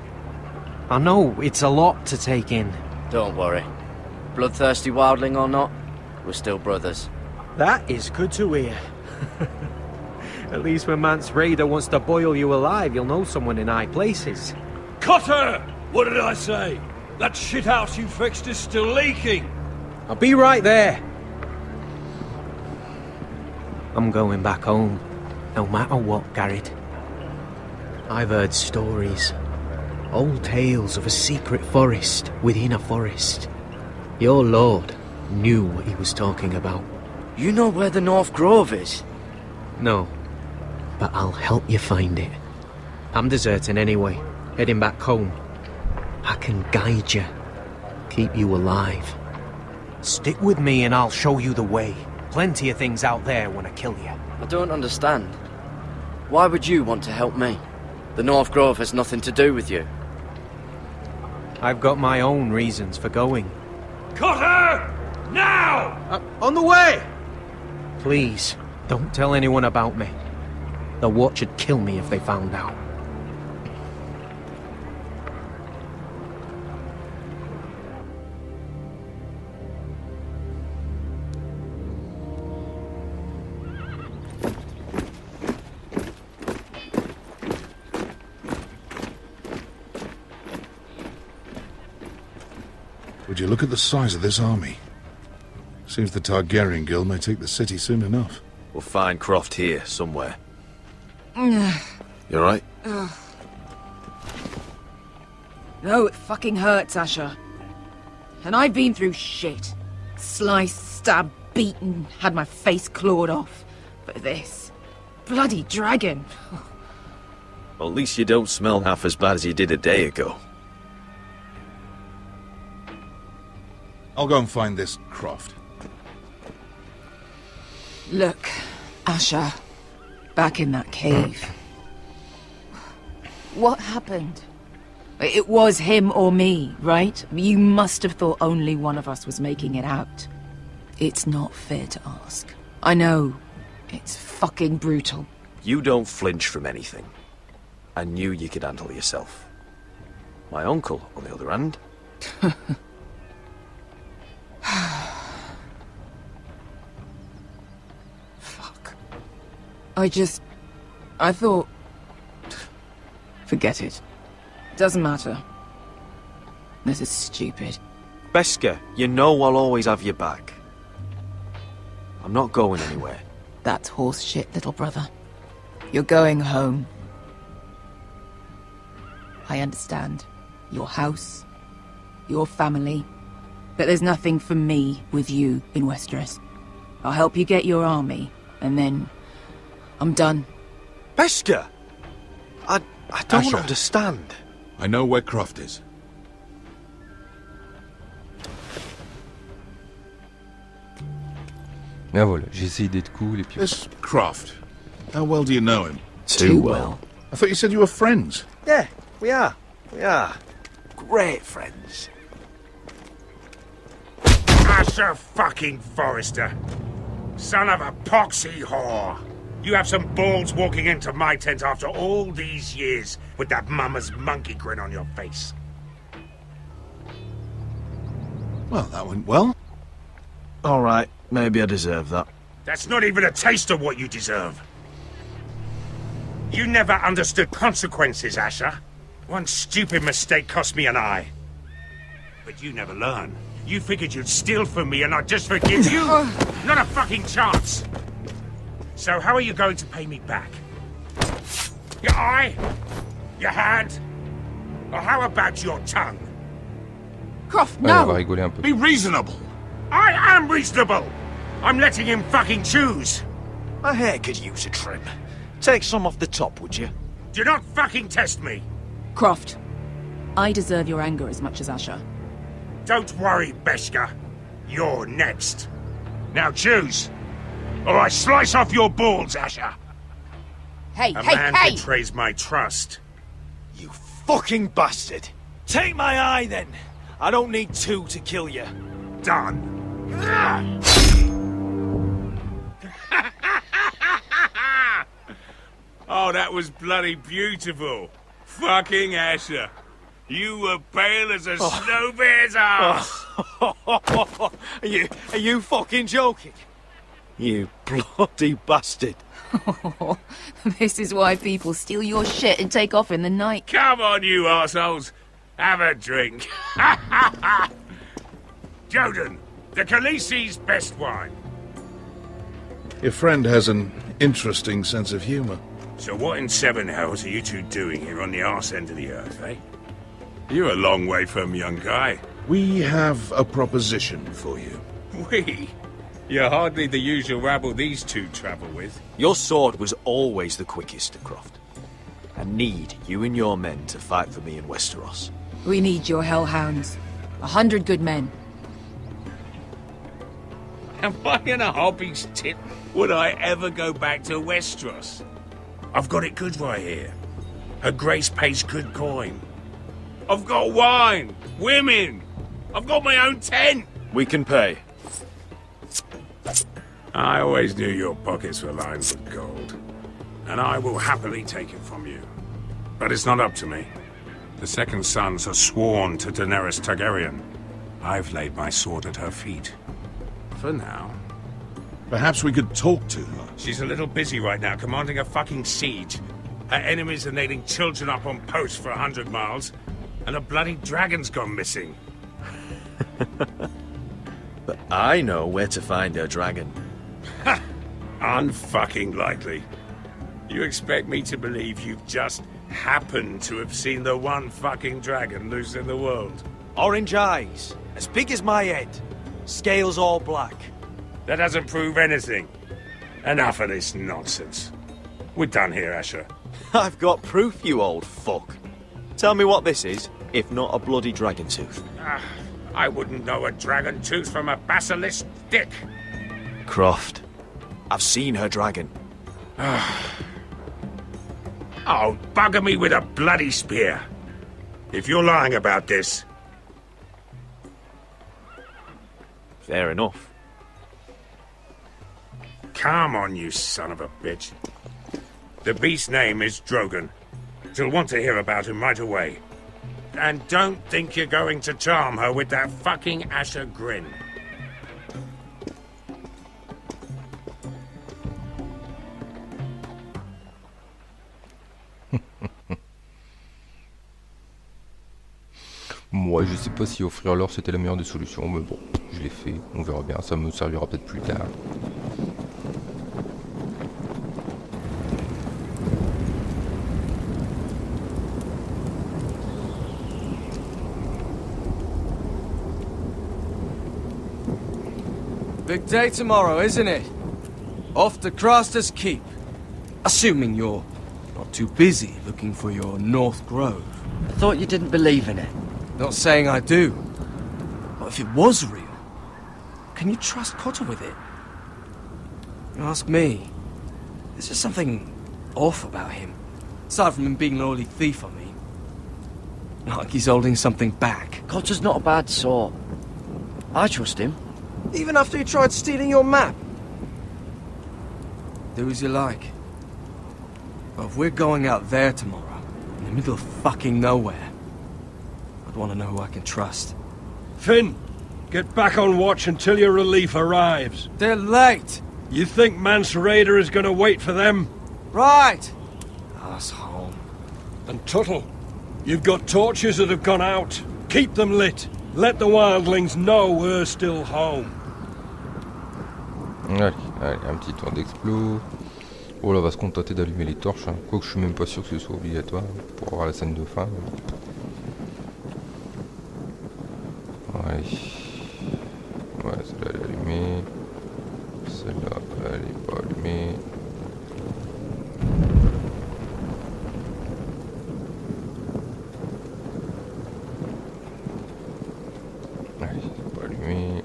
Speaker 2: I know it's a lot to take in.
Speaker 10: Don't worry. Bloodthirsty wildling or not, we're still brothers.
Speaker 2: That is good to hear. At least when Mance Raider wants to boil you alive, you'll know someone in high places.
Speaker 9: Cotter! What did I say? That shithouse you fixed is still leaking!
Speaker 2: I'll be right there. I'm going back home, no matter what, Garrett. I've heard stories. Old tales of a secret forest within a forest. Your lord knew what he was talking about.
Speaker 10: You know where the North Grove is?
Speaker 2: No, but I'll help you find it. I'm deserting anyway, heading back home. I can guide you, keep you alive. Stick with me and I'll show you the way. Plenty of things out there when I kill you.
Speaker 10: I don't understand. Why would you want to help me? The North Grove has nothing to do with you.
Speaker 2: I've got my own reasons for going.
Speaker 9: Cut her! Now!
Speaker 2: On the way! Please, don't tell anyone about me. The Watch would kill me if they found out.
Speaker 5: Would you look at the size of this army? Seems the Targaryen Guild may take the city soon enough.
Speaker 22: We'll find Croft here, somewhere. You alright?
Speaker 6: No, it fucking hurts, Asher. And I've been through shit. Sliced, stabbed, beaten, had my face clawed off. But this... bloody dragon.
Speaker 22: Well, at least you don't smell half as bad as you did a day ago.
Speaker 5: I'll go and find this Croft.
Speaker 6: Look, Asher. Back in that cave. What happened? It was him or me, right? You must have thought only one of us was making it out. It's not fair to ask. I know. It's fucking brutal.
Speaker 22: You don't flinch from anything. I knew you could handle yourself. My uncle, on the other hand...
Speaker 6: Fuck. I thought... Forget it. Doesn't matter. This is stupid.
Speaker 22: Beskha, you know I'll always have your back. I'm not going anywhere.
Speaker 6: That's horse shit, little brother. You're going home. I understand. Your house, your family. But there's nothing for me with you in Westeros. I'll help you get your army, and then... I'm done.
Speaker 22: Beskha! I don't
Speaker 5: Asher.
Speaker 22: understand.
Speaker 5: I know where Croft is.
Speaker 1: Ah voilà, j'ai essayé d'être cool et puis...
Speaker 5: This Croft, how well do you know him?
Speaker 22: Too well.
Speaker 5: I thought you said you were friends.
Speaker 22: Yeah, we are. We are. Great friends.
Speaker 23: Asher fucking Forrester. Son of a poxy whore. You have some balls walking into my tent after all these years with that mama's monkey grin on your face.
Speaker 5: Well, that went well.
Speaker 22: Alright, maybe I deserve that.
Speaker 23: That's not even a taste of what you deserve. You never understood consequences, Asher. One stupid mistake cost me an eye. But you never learn. You figured you'd steal from me and I'd just forgive you? Not a fucking chance! So how are you going to pay me back? Your eye? Your hand? Or how about your tongue?
Speaker 19: Croft,
Speaker 1: Ouais, on va rigoler un peu.
Speaker 23: Be reasonable! I am reasonable! I'm letting him fucking choose!
Speaker 22: My hair could use a trim. Take some off the top, would you?
Speaker 23: Do not fucking test me!
Speaker 6: Croft, I deserve your anger as much as Asher.
Speaker 23: Don't worry, Beskha. You're next. Now choose, or I slice off your balls, Asher.
Speaker 6: Hey,
Speaker 23: A
Speaker 6: hey,
Speaker 23: man
Speaker 6: hey!
Speaker 23: betrays my trust.
Speaker 22: You fucking bastard! Take my eye, then! I don't need two to kill you.
Speaker 23: Done. Oh, that was bloody beautiful. Fucking Asher. You were pale as a snow bear's ass.
Speaker 22: Are you fucking joking? You bloody bastard.
Speaker 6: This is why people steal your shit and take off in the night.
Speaker 23: Come on, you arseholes. Have a drink. Joden, the Khaleesi's best wine.
Speaker 5: Your friend has an interesting sense of humor.
Speaker 23: So what in seven hells are you two doing here on the arse end of the earth, eh? You're a long way from, young guy.
Speaker 5: We have a proposition for you.
Speaker 23: We? You're hardly the usual rabble these two travel with.
Speaker 22: Your sword was always the quickest, Croft. I need you and your men to fight for me in Westeros.
Speaker 6: We need your hellhounds. 100 good men.
Speaker 23: Am I in a hobby's tip? Would I ever go back to Westeros? I've got it good right here. Her Grace pays good coin. I've got wine, women. I've got my own tent.
Speaker 22: We can pay.
Speaker 23: I always knew your pockets were lined with gold, and I will happily take it from you. But it's not up to me. The second sons are sworn to Daenerys Targaryen. I've laid my sword at her feet. For now.
Speaker 5: Perhaps we could talk to her.
Speaker 23: She's a little busy right now, commanding a fucking siege. Her enemies are nailing children up on posts for 100 miles, and a bloody dragon's gone missing.
Speaker 22: But I know where to find her dragon.
Speaker 23: Ha! Unfucking likely. You expect me to believe you've just happened to have seen the one fucking dragon loose in the world?
Speaker 7: Orange eyes, as big as my head. Scales all black.
Speaker 23: That doesn't prove anything. Enough of this nonsense. We're done here, Asher.
Speaker 22: I've got proof, you old fuck. Tell me what this is, if not a bloody dragon tooth.
Speaker 23: I wouldn't know a dragon tooth from a basilisk dick.
Speaker 22: Croft, I've seen her dragon.
Speaker 23: Oh, bugger me with a bloody spear. If you're lying about this...
Speaker 22: Fair enough.
Speaker 23: Come on, you son of a bitch. The beast's name is Drogon. She'll want to hear about him right away. And don't think you're going to charm her with that fucking Asher grin.
Speaker 1: Moi, je sais pas si offrir l'or c'était la meilleure des solutions, mais bon, je l'ai fait, on verra bien, ça me servira peut-être plus tard.
Speaker 7: Big day tomorrow, isn't it? Off to Craster's Keep. Assuming you're not too busy looking for your North Grove.
Speaker 10: I thought you didn't believe in it.
Speaker 7: Not saying I do. But if it was real, can you trust Cotter with it? You ask me, there's just something off about him. Aside from him being an oily thief, I mean. Like he's holding something back.
Speaker 10: Cotter's not a bad sort. I trust him.
Speaker 7: Even after he tried stealing your map? Do as you like. But if we're going out there tomorrow, in the middle of fucking nowhere, I'd want to know who I can trust.
Speaker 9: Finn, get back on watch until your relief arrives.
Speaker 7: They're late!
Speaker 9: You think Mance Rayder is going to wait for them?
Speaker 7: Right! Asshole.
Speaker 9: And Tuttle, you've got torches that have gone out. Keep them lit. Let the wildlings know we're still home.
Speaker 1: Allez, un petit tour d'explo. Oh là, on va se contenter d'allumer les torches, hein. Quoique je suis même pas sûr que ce soit obligatoire pour avoir la scène de fin. Allez. Ouais, celle-là elle est allumée. Celle-là elle est pas allumée. Allez, c'est pas allumé.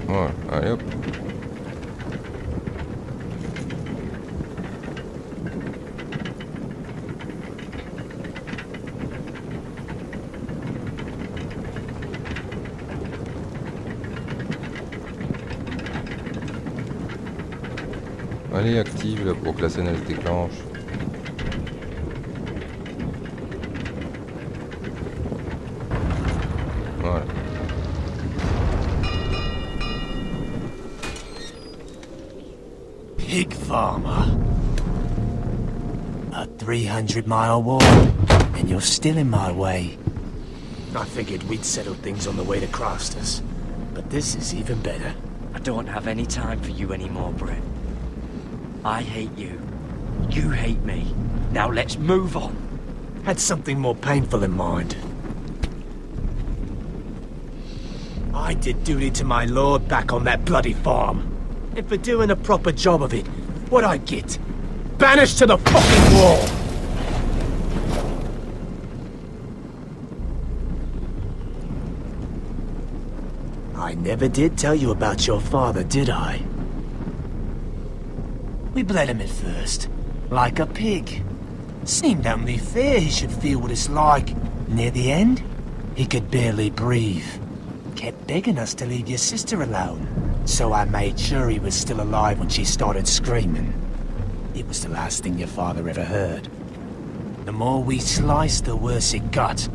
Speaker 1: Voilà, allez hop. Allez, active là pour que la scène elle se déclenche. Voilà.
Speaker 8: Pig farmer. A 300-mile walk, and you're still in my way. I figured we'd settle things on the way to Craster's, but this is even better.
Speaker 10: I don't have any time for you anymore, Brett. I hate you. You hate me. Now let's move on.
Speaker 8: Had something more painful in mind.
Speaker 14: I did duty to my lord back on that bloody farm. And for doing a proper job of it, what'd I get? Banished to the fucking wall! I never did tell you about your father, did I? We bled him at first, like a pig. Seemed only fair he should feel what it's like. Near the end, he could barely breathe. Kept begging us to leave your sister alone. So I made sure he was still alive when she started screaming. It was the last thing your father ever heard. The more we sliced, the worse it got.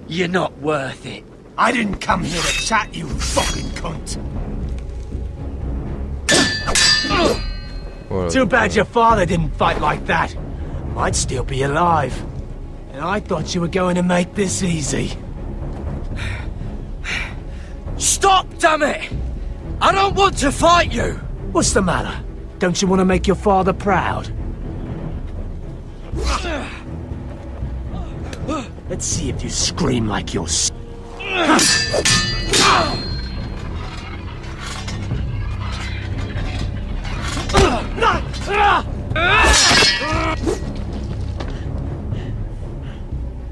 Speaker 14: You're not worth it. I didn't come here to chat, you fucking cunt. Too bad your father didn't fight like that. I'd still be alive. And I thought you were going to make this easy. Stop, damn it! I don't want to fight you! What's the matter? Don't you want to make your father proud? Let's see if you scream like you're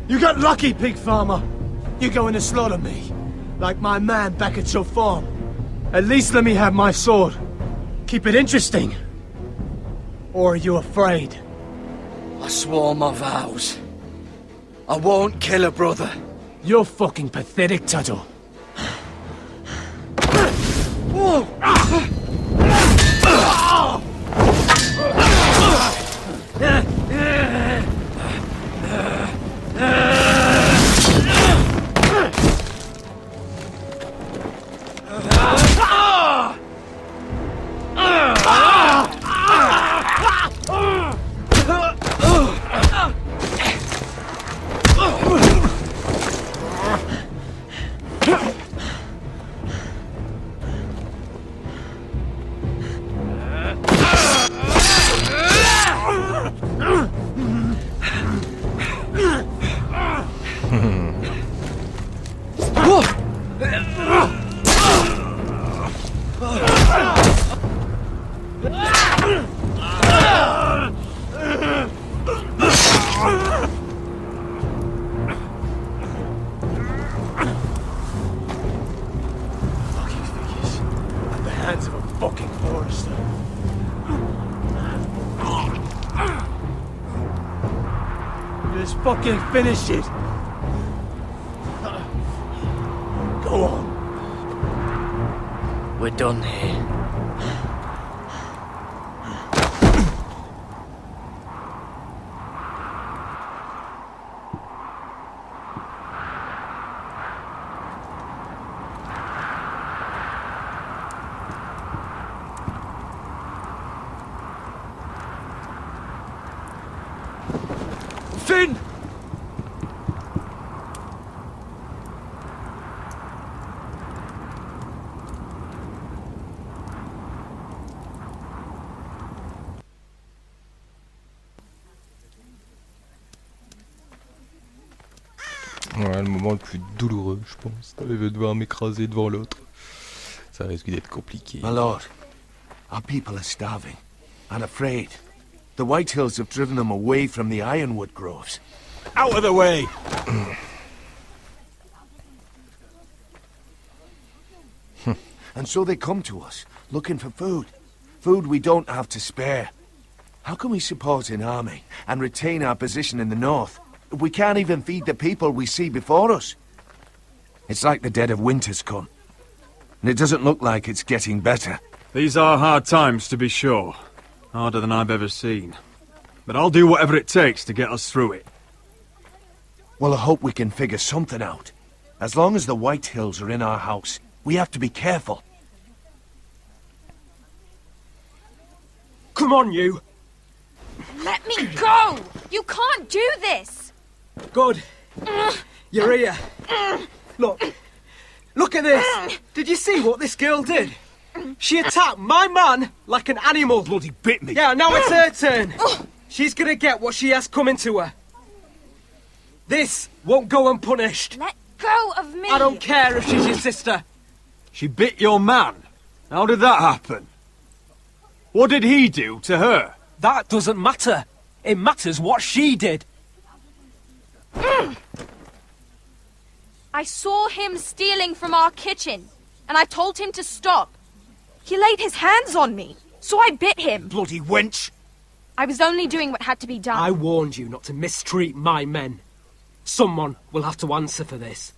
Speaker 14: You got lucky, pig farmer. You're going to slaughter me, like my man back at your farm. At least let me have my sword. Keep it interesting. Or are you afraid?
Speaker 7: I swore my vows. I won't kill a brother.
Speaker 14: You're fucking pathetic, Tuttle. Fucking finish it! Go on.
Speaker 7: We're done here.
Speaker 14: Finn!
Speaker 1: Voilà le moment le plus douloureux, je pense. Je vais devoir m'écraser devant l'autre. Ça risque d'être compliqué.
Speaker 8: My lord, our people are starving and afraid. The White Hills have driven them away from the ironwood groves.
Speaker 14: Out of the way!
Speaker 8: And so they come to us, looking for food. Food we don't have to spare. How can we support an army and retain our position in the north? We can't even feed the people we see before us. It's like the dead of winter's come. And it doesn't look like it's getting better.
Speaker 11: These are hard times, to be sure. Harder than I've ever seen. But I'll do whatever it takes to get us through it.
Speaker 8: Well, I hope we can figure something out. As long as the White Hills are in our house, we have to be careful.
Speaker 14: Come on, you!
Speaker 17: Let me go! You can't do this!
Speaker 14: Good. You're here. Look at this! Did you see what this girl did? She attacked my man like an animal. Bloody bit me. Yeah, now it's her turn. She's gonna get what she has coming to her. This won't go unpunished.
Speaker 17: Let go of love me.
Speaker 7: I don't care if she's your sister. She bit your man. How did that happen? What did he do to her? That doesn't matter. It matters what she did.
Speaker 17: I saw him stealing from our kitchen, and I told him to stop. He laid his hands on me, so I bit him.
Speaker 7: Bloody wench!
Speaker 17: I was only doing what had to be done.
Speaker 14: I warned you not to mistreat my men. Someone will have to answer for this.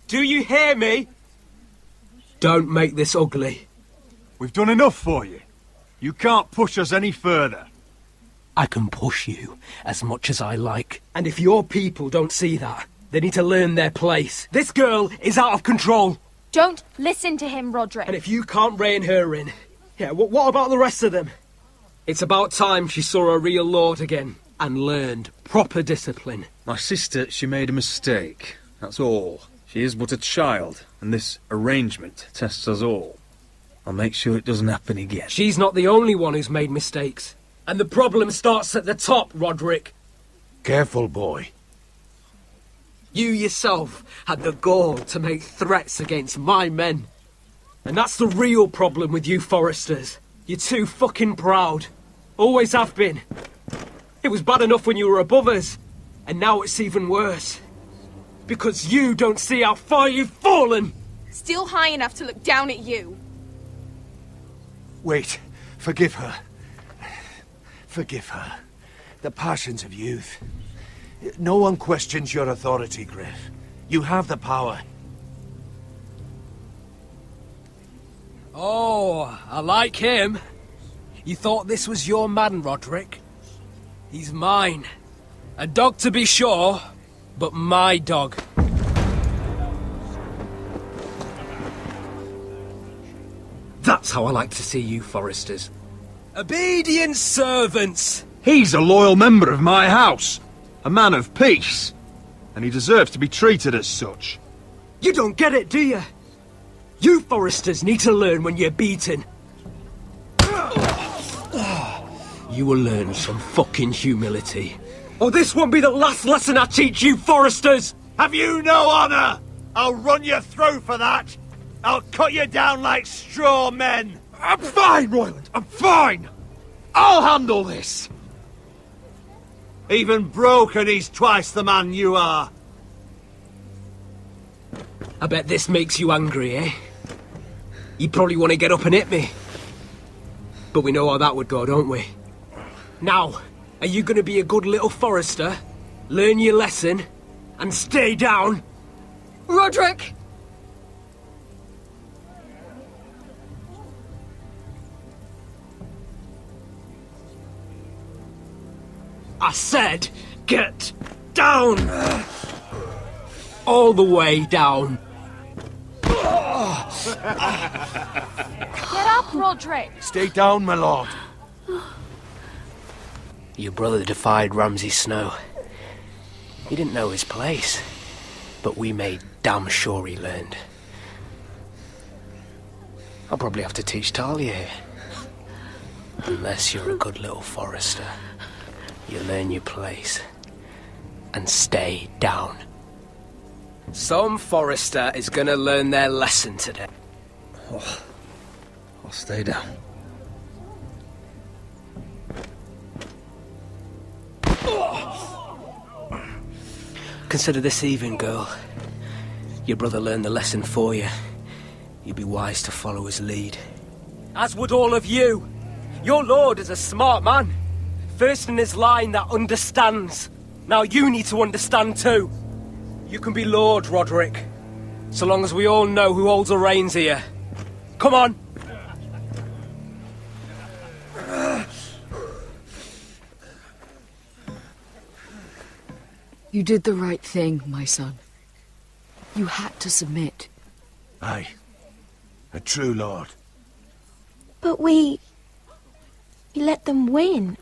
Speaker 7: Do you hear me?
Speaker 14: Don't make this ugly.
Speaker 18: We've done enough for you. You can't push us any further.
Speaker 14: I can push you as much as I like. And if your people don't see that, they need to learn their place. This girl is out of control.
Speaker 17: Don't listen to him, Roderick.
Speaker 14: And if you can't rein her in, yeah, what about the rest of them? It's about time she saw a real lord again and learned proper discipline.
Speaker 11: My sister, she made a mistake. That's all. She is but a child, and this arrangement tests us all. I'll make sure it doesn't happen again.
Speaker 14: She's not the only one who's made mistakes. And the problem starts at the top, Roderick.
Speaker 8: Careful, boy.
Speaker 14: You yourself had the gall to make threats against my men. And that's the real problem with you Foresters. You're too fucking proud. Always have been. It was bad enough when you were above us. And now it's even worse. Because you don't see how far you've fallen.
Speaker 17: Still high enough to look down at you.
Speaker 8: Wait. Forgive her. Forgive her. The passions of youth. No one questions your authority, Griff. You have the power.
Speaker 14: Oh, I like him. You thought this was your man, Roderick? He's mine. A dog to be sure, but my dog. That's how I like to see you, Foresters. Obedient servants!
Speaker 18: He's a loyal member of my house. A man of peace. And he deserves to be treated as such.
Speaker 14: You don't get it, do you? You Foresters need to learn when you're beaten. You will learn some fucking humility. Or this won't be the last lesson I teach you, Foresters!
Speaker 8: Have you no honor? I'll run you through for that. I'll cut you down like straw men.
Speaker 18: I'm fine, Royland. I'm fine. I'll handle this.
Speaker 8: Even broken, he's twice the man you are.
Speaker 14: I bet this makes you angry, eh? You probably want to get up and hit me. But we know how that would go, don't we? Now, are you going to be a good little Forester, learn your lesson, and stay down?
Speaker 19: Roderick!
Speaker 14: I said, get down! All the way down.
Speaker 17: Get up, Roderick!
Speaker 8: Stay down, my lord.
Speaker 10: Your brother defied Ramsay Snow. He didn't know his place, but we made damn sure he learned. I'll probably have to teach Talia here. Unless you're a good little Forester. You learn your place and stay down.
Speaker 14: Some Forester is gonna learn their lesson today.
Speaker 11: Oh, I'll stay down.
Speaker 10: Consider this even, girl. Your brother learned the lesson for you. You'd be wise to follow his lead.
Speaker 14: As would all of you. Your lord is a smart man. First in his line that understands. Now you need to understand too. You can be Lord, Roderick. So long as we all know who holds the reins here. Come on.
Speaker 19: You did the right thing, my son. You had to submit.
Speaker 8: Aye. A true lord.
Speaker 17: But we let them win.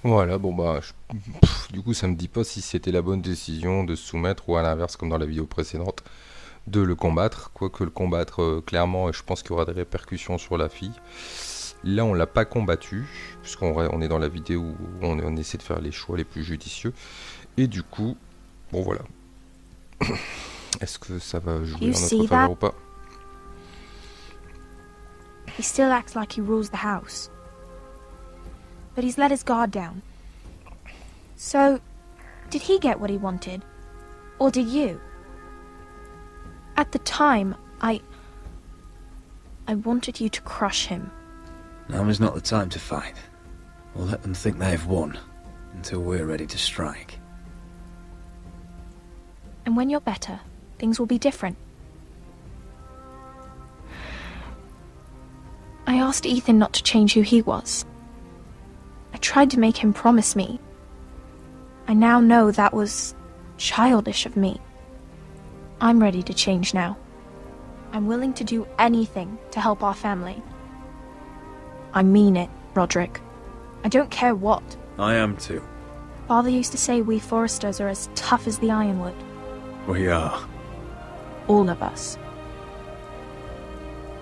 Speaker 1: Voilà, bon bah, du coup ça me dit pas si c'était la bonne décision de se soumettre ou à l'inverse comme dans la vidéo précédente, de le combattre, quoique le combattre clairement, je pense qu'il y aura des répercussions sur la fille. Là on l'a pas combattu, puisqu'on est dans la vidéo où on essaie de faire les choix les plus judicieux, et du coup, bon voilà. Est-ce que ça va jouer en notre faveur ou pas?
Speaker 17: He still acts like he rules the house. But he's let his guard down. So, did he get what he wanted? Or did you? At the time, I wanted you to crush him.
Speaker 22: Now is not the time to fight. We'll let them think they've won, until we're ready to strike.
Speaker 17: And when you're better, things will be different. I asked Ethan not to change who he was. I tried to make him promise me. I now know that was childish of me. I'm ready to change now. I'm willing to do anything to help our family. I mean it, Roderick. I don't care what.
Speaker 22: I am too.
Speaker 17: Father used to say we foresters are as tough as the ironwood.
Speaker 22: We are.
Speaker 17: All of us.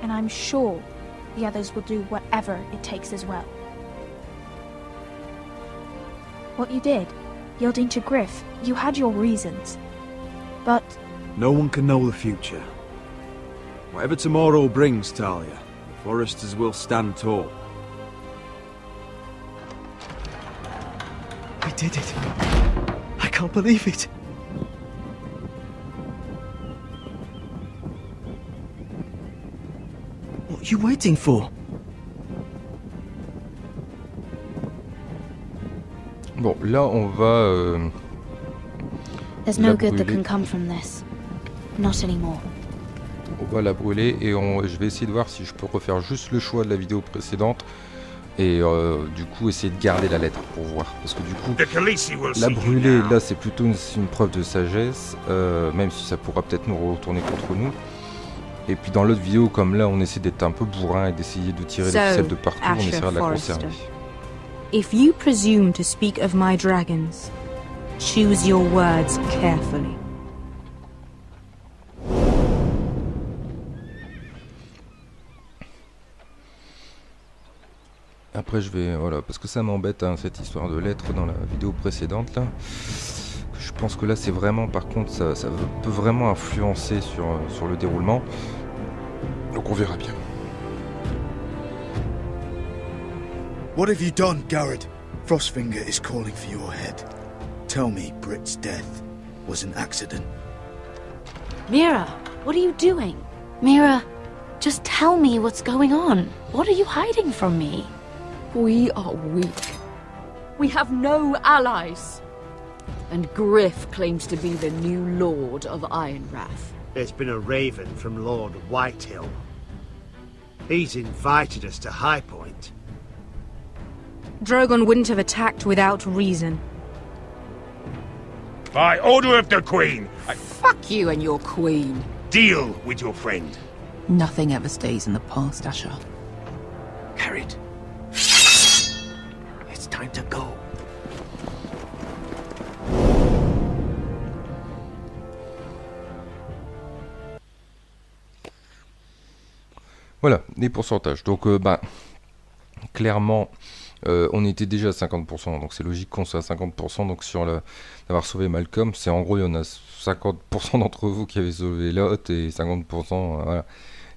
Speaker 17: And I'm sure the others will do whatever it takes as well. What you did, yielding to Griff, you had your reasons. But
Speaker 18: no one can know the future. Whatever tomorrow brings, Talia, the Foresters will stand tall.
Speaker 7: We did it. I can't believe it. What are you waiting for?
Speaker 1: Bon, là on va...
Speaker 4: There's no good that can come from this. Not anymore.
Speaker 1: On va la brûler et je vais essayer de voir si je peux refaire juste le choix de la vidéo précédente et du coup essayer de garder la lettre pour voir. Parce que du coup, la brûler là c'est plutôt une preuve de sagesse, même si ça pourra peut-être nous retourner contre nous. Et puis dans l'autre vidéo, comme là on essaie d'être un peu bourrin et d'essayer de tirer les ficelles de partout, on essaiera de la conserver.
Speaker 4: If you presume to speak of my dragons, choose your words carefully.
Speaker 1: Après je vais, voilà, parce que ça m'embête hein, cette histoire de lettres dans la vidéo précédente là. Je pense que là c'est vraiment, par contre ça peut vraiment influencer sur le déroulement. Donc on verra bien.
Speaker 12: What have you done, Garrett? Frostfinger is calling for your head. Tell me Britt's death was an accident.
Speaker 4: Mira, what are you doing? Mira, just tell me what's going on. What are you hiding from me?
Speaker 19: We are weak. We have no allies. And Griff claims to be the new Lord of Ironwrath.
Speaker 13: There's been a raven from Lord Whitehill. He's invited us to High Point.
Speaker 4: Drogon wouldn't have attacked without reason.
Speaker 23: By order of the Queen,
Speaker 6: Fuck you and your queen.
Speaker 23: deal with your friend.
Speaker 6: Nothing ever stays in the past, Asher.
Speaker 22: Carried. It's time to go.
Speaker 1: Voilà, les pourcentages. Donc, clairement, on était déjà à 50%, donc c'est logique qu'on soit à 50%. Donc, sur d'avoir sauvé Malcolm, c'est en gros, il y en a 50% d'entre vous qui avaient sauvé Lot et 50% voilà,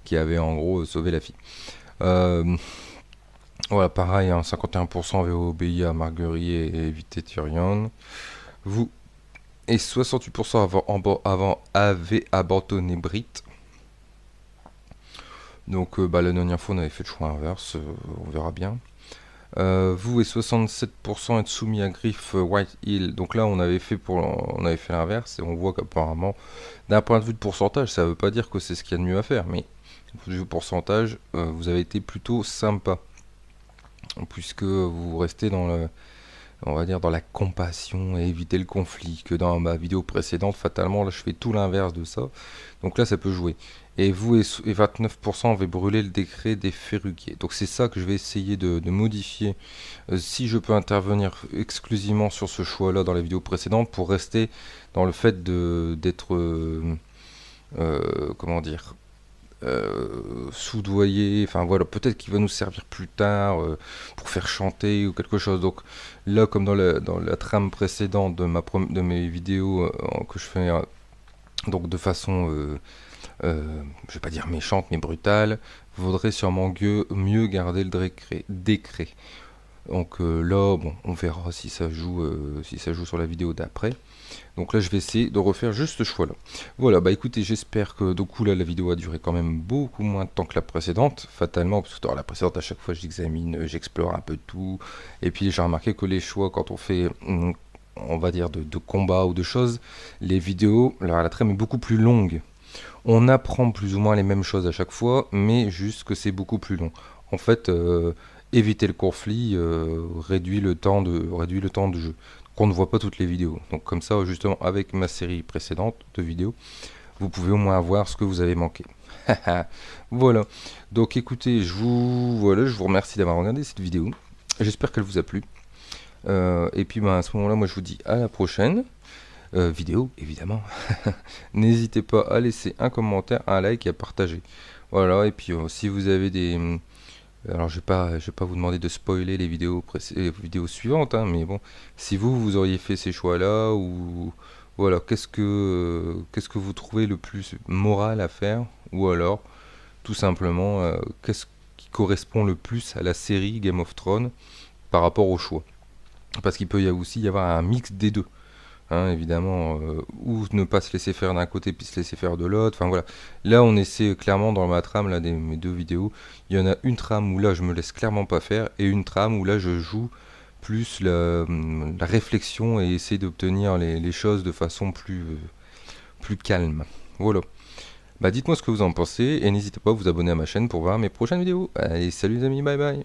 Speaker 1: qui avaient en gros sauvé la fille. Voilà, pareil, hein, 51% avaient obéi à Marguerite et évité Tyrion. Vous et 68% avaient abandonné Brit. Donc la dernière fois on avait fait le choix inverse, on verra bien. Vous et 67% êtes soumis à Griff Whitehill. Donc là on avait fait l'inverse et on voit qu'apparemment d'un point de vue de pourcentage, ça veut pas dire que c'est ce qu'il y a de mieux à faire, mais d'un point de vue pourcentage, vous avez été plutôt sympa. Puisque vous restez dans on va dire dans la compassion et éviter le conflit, que dans ma vidéo précédente, fatalement, là je fais tout l'inverse de ça. Donc là ça peut jouer. Et vous et 29% avez brûlé le décret des ferrugiers. Donc c'est ça que je vais essayer de modifier, si je peux intervenir exclusivement sur ce choix-là dans la vidéo précédente, pour rester dans le fait d'être comment dire, soudoyer, enfin voilà, peut-être qu'il va nous servir plus tard pour faire chanter ou quelque chose. Donc là, comme dans la trame précédente de mes vidéos que je fais donc de façon, je vais pas dire méchante mais brutale, vaudrait sûrement mieux garder le décret. Donc là, bon, on verra si ça joue sur la vidéo d'après. Donc là, je vais essayer de refaire juste ce choix-là. Voilà, bah écoutez, j'espère que du coup là, la vidéo a duré quand même beaucoup moins de temps que la précédente, fatalement, parce que dans la précédente, à chaque fois, j'examine, j'explore un peu tout. Et puis j'ai remarqué que les choix, quand on fait, on va dire, de combat ou de choses, les vidéos, la trame est beaucoup plus longue. On apprend plus ou moins les mêmes choses à chaque fois, mais juste que c'est beaucoup plus long. En fait, éviter le conflit réduit le temps de jeu. Qu'on ne voit pas toutes les vidéos. Donc comme ça, justement, avec ma série précédente de vidéos, vous pouvez au moins voir ce que vous avez manqué. Voilà. Donc écoutez, je vous remercie d'avoir regardé cette vidéo. J'espère qu'elle vous a plu. Et puis à ce moment-là, moi je vous dis à la prochaine vidéo, évidemment. N'hésitez pas à laisser un commentaire, un like et à partager. Voilà. Et puis si vous avez des... Alors je vais pas vous demander de spoiler les vidéos suivantes, hein, mais bon, si vous auriez fait ces choix-là, ou voilà, qu'est-ce que vous trouvez le plus moral à faire, ou alors tout simplement qu'est-ce qui correspond le plus à la série Game of Thrones par rapport au choix, parce qu'il peut aussi y avoir un mix des deux. Hein, évidemment, ou ne pas se laisser faire d'un côté puis se laisser faire de l'autre, enfin voilà. Là on essaie clairement dans ma trame là, mes deux vidéos, il y en a une trame où là je me laisse clairement pas faire, et une trame où là je joue plus la réflexion et essayer d'obtenir les choses de façon plus calme. Voilà. Bah dites-moi ce que vous en pensez, et n'hésitez pas à vous abonner à ma chaîne pour voir mes prochaines vidéos. Allez, salut les amis, bye bye.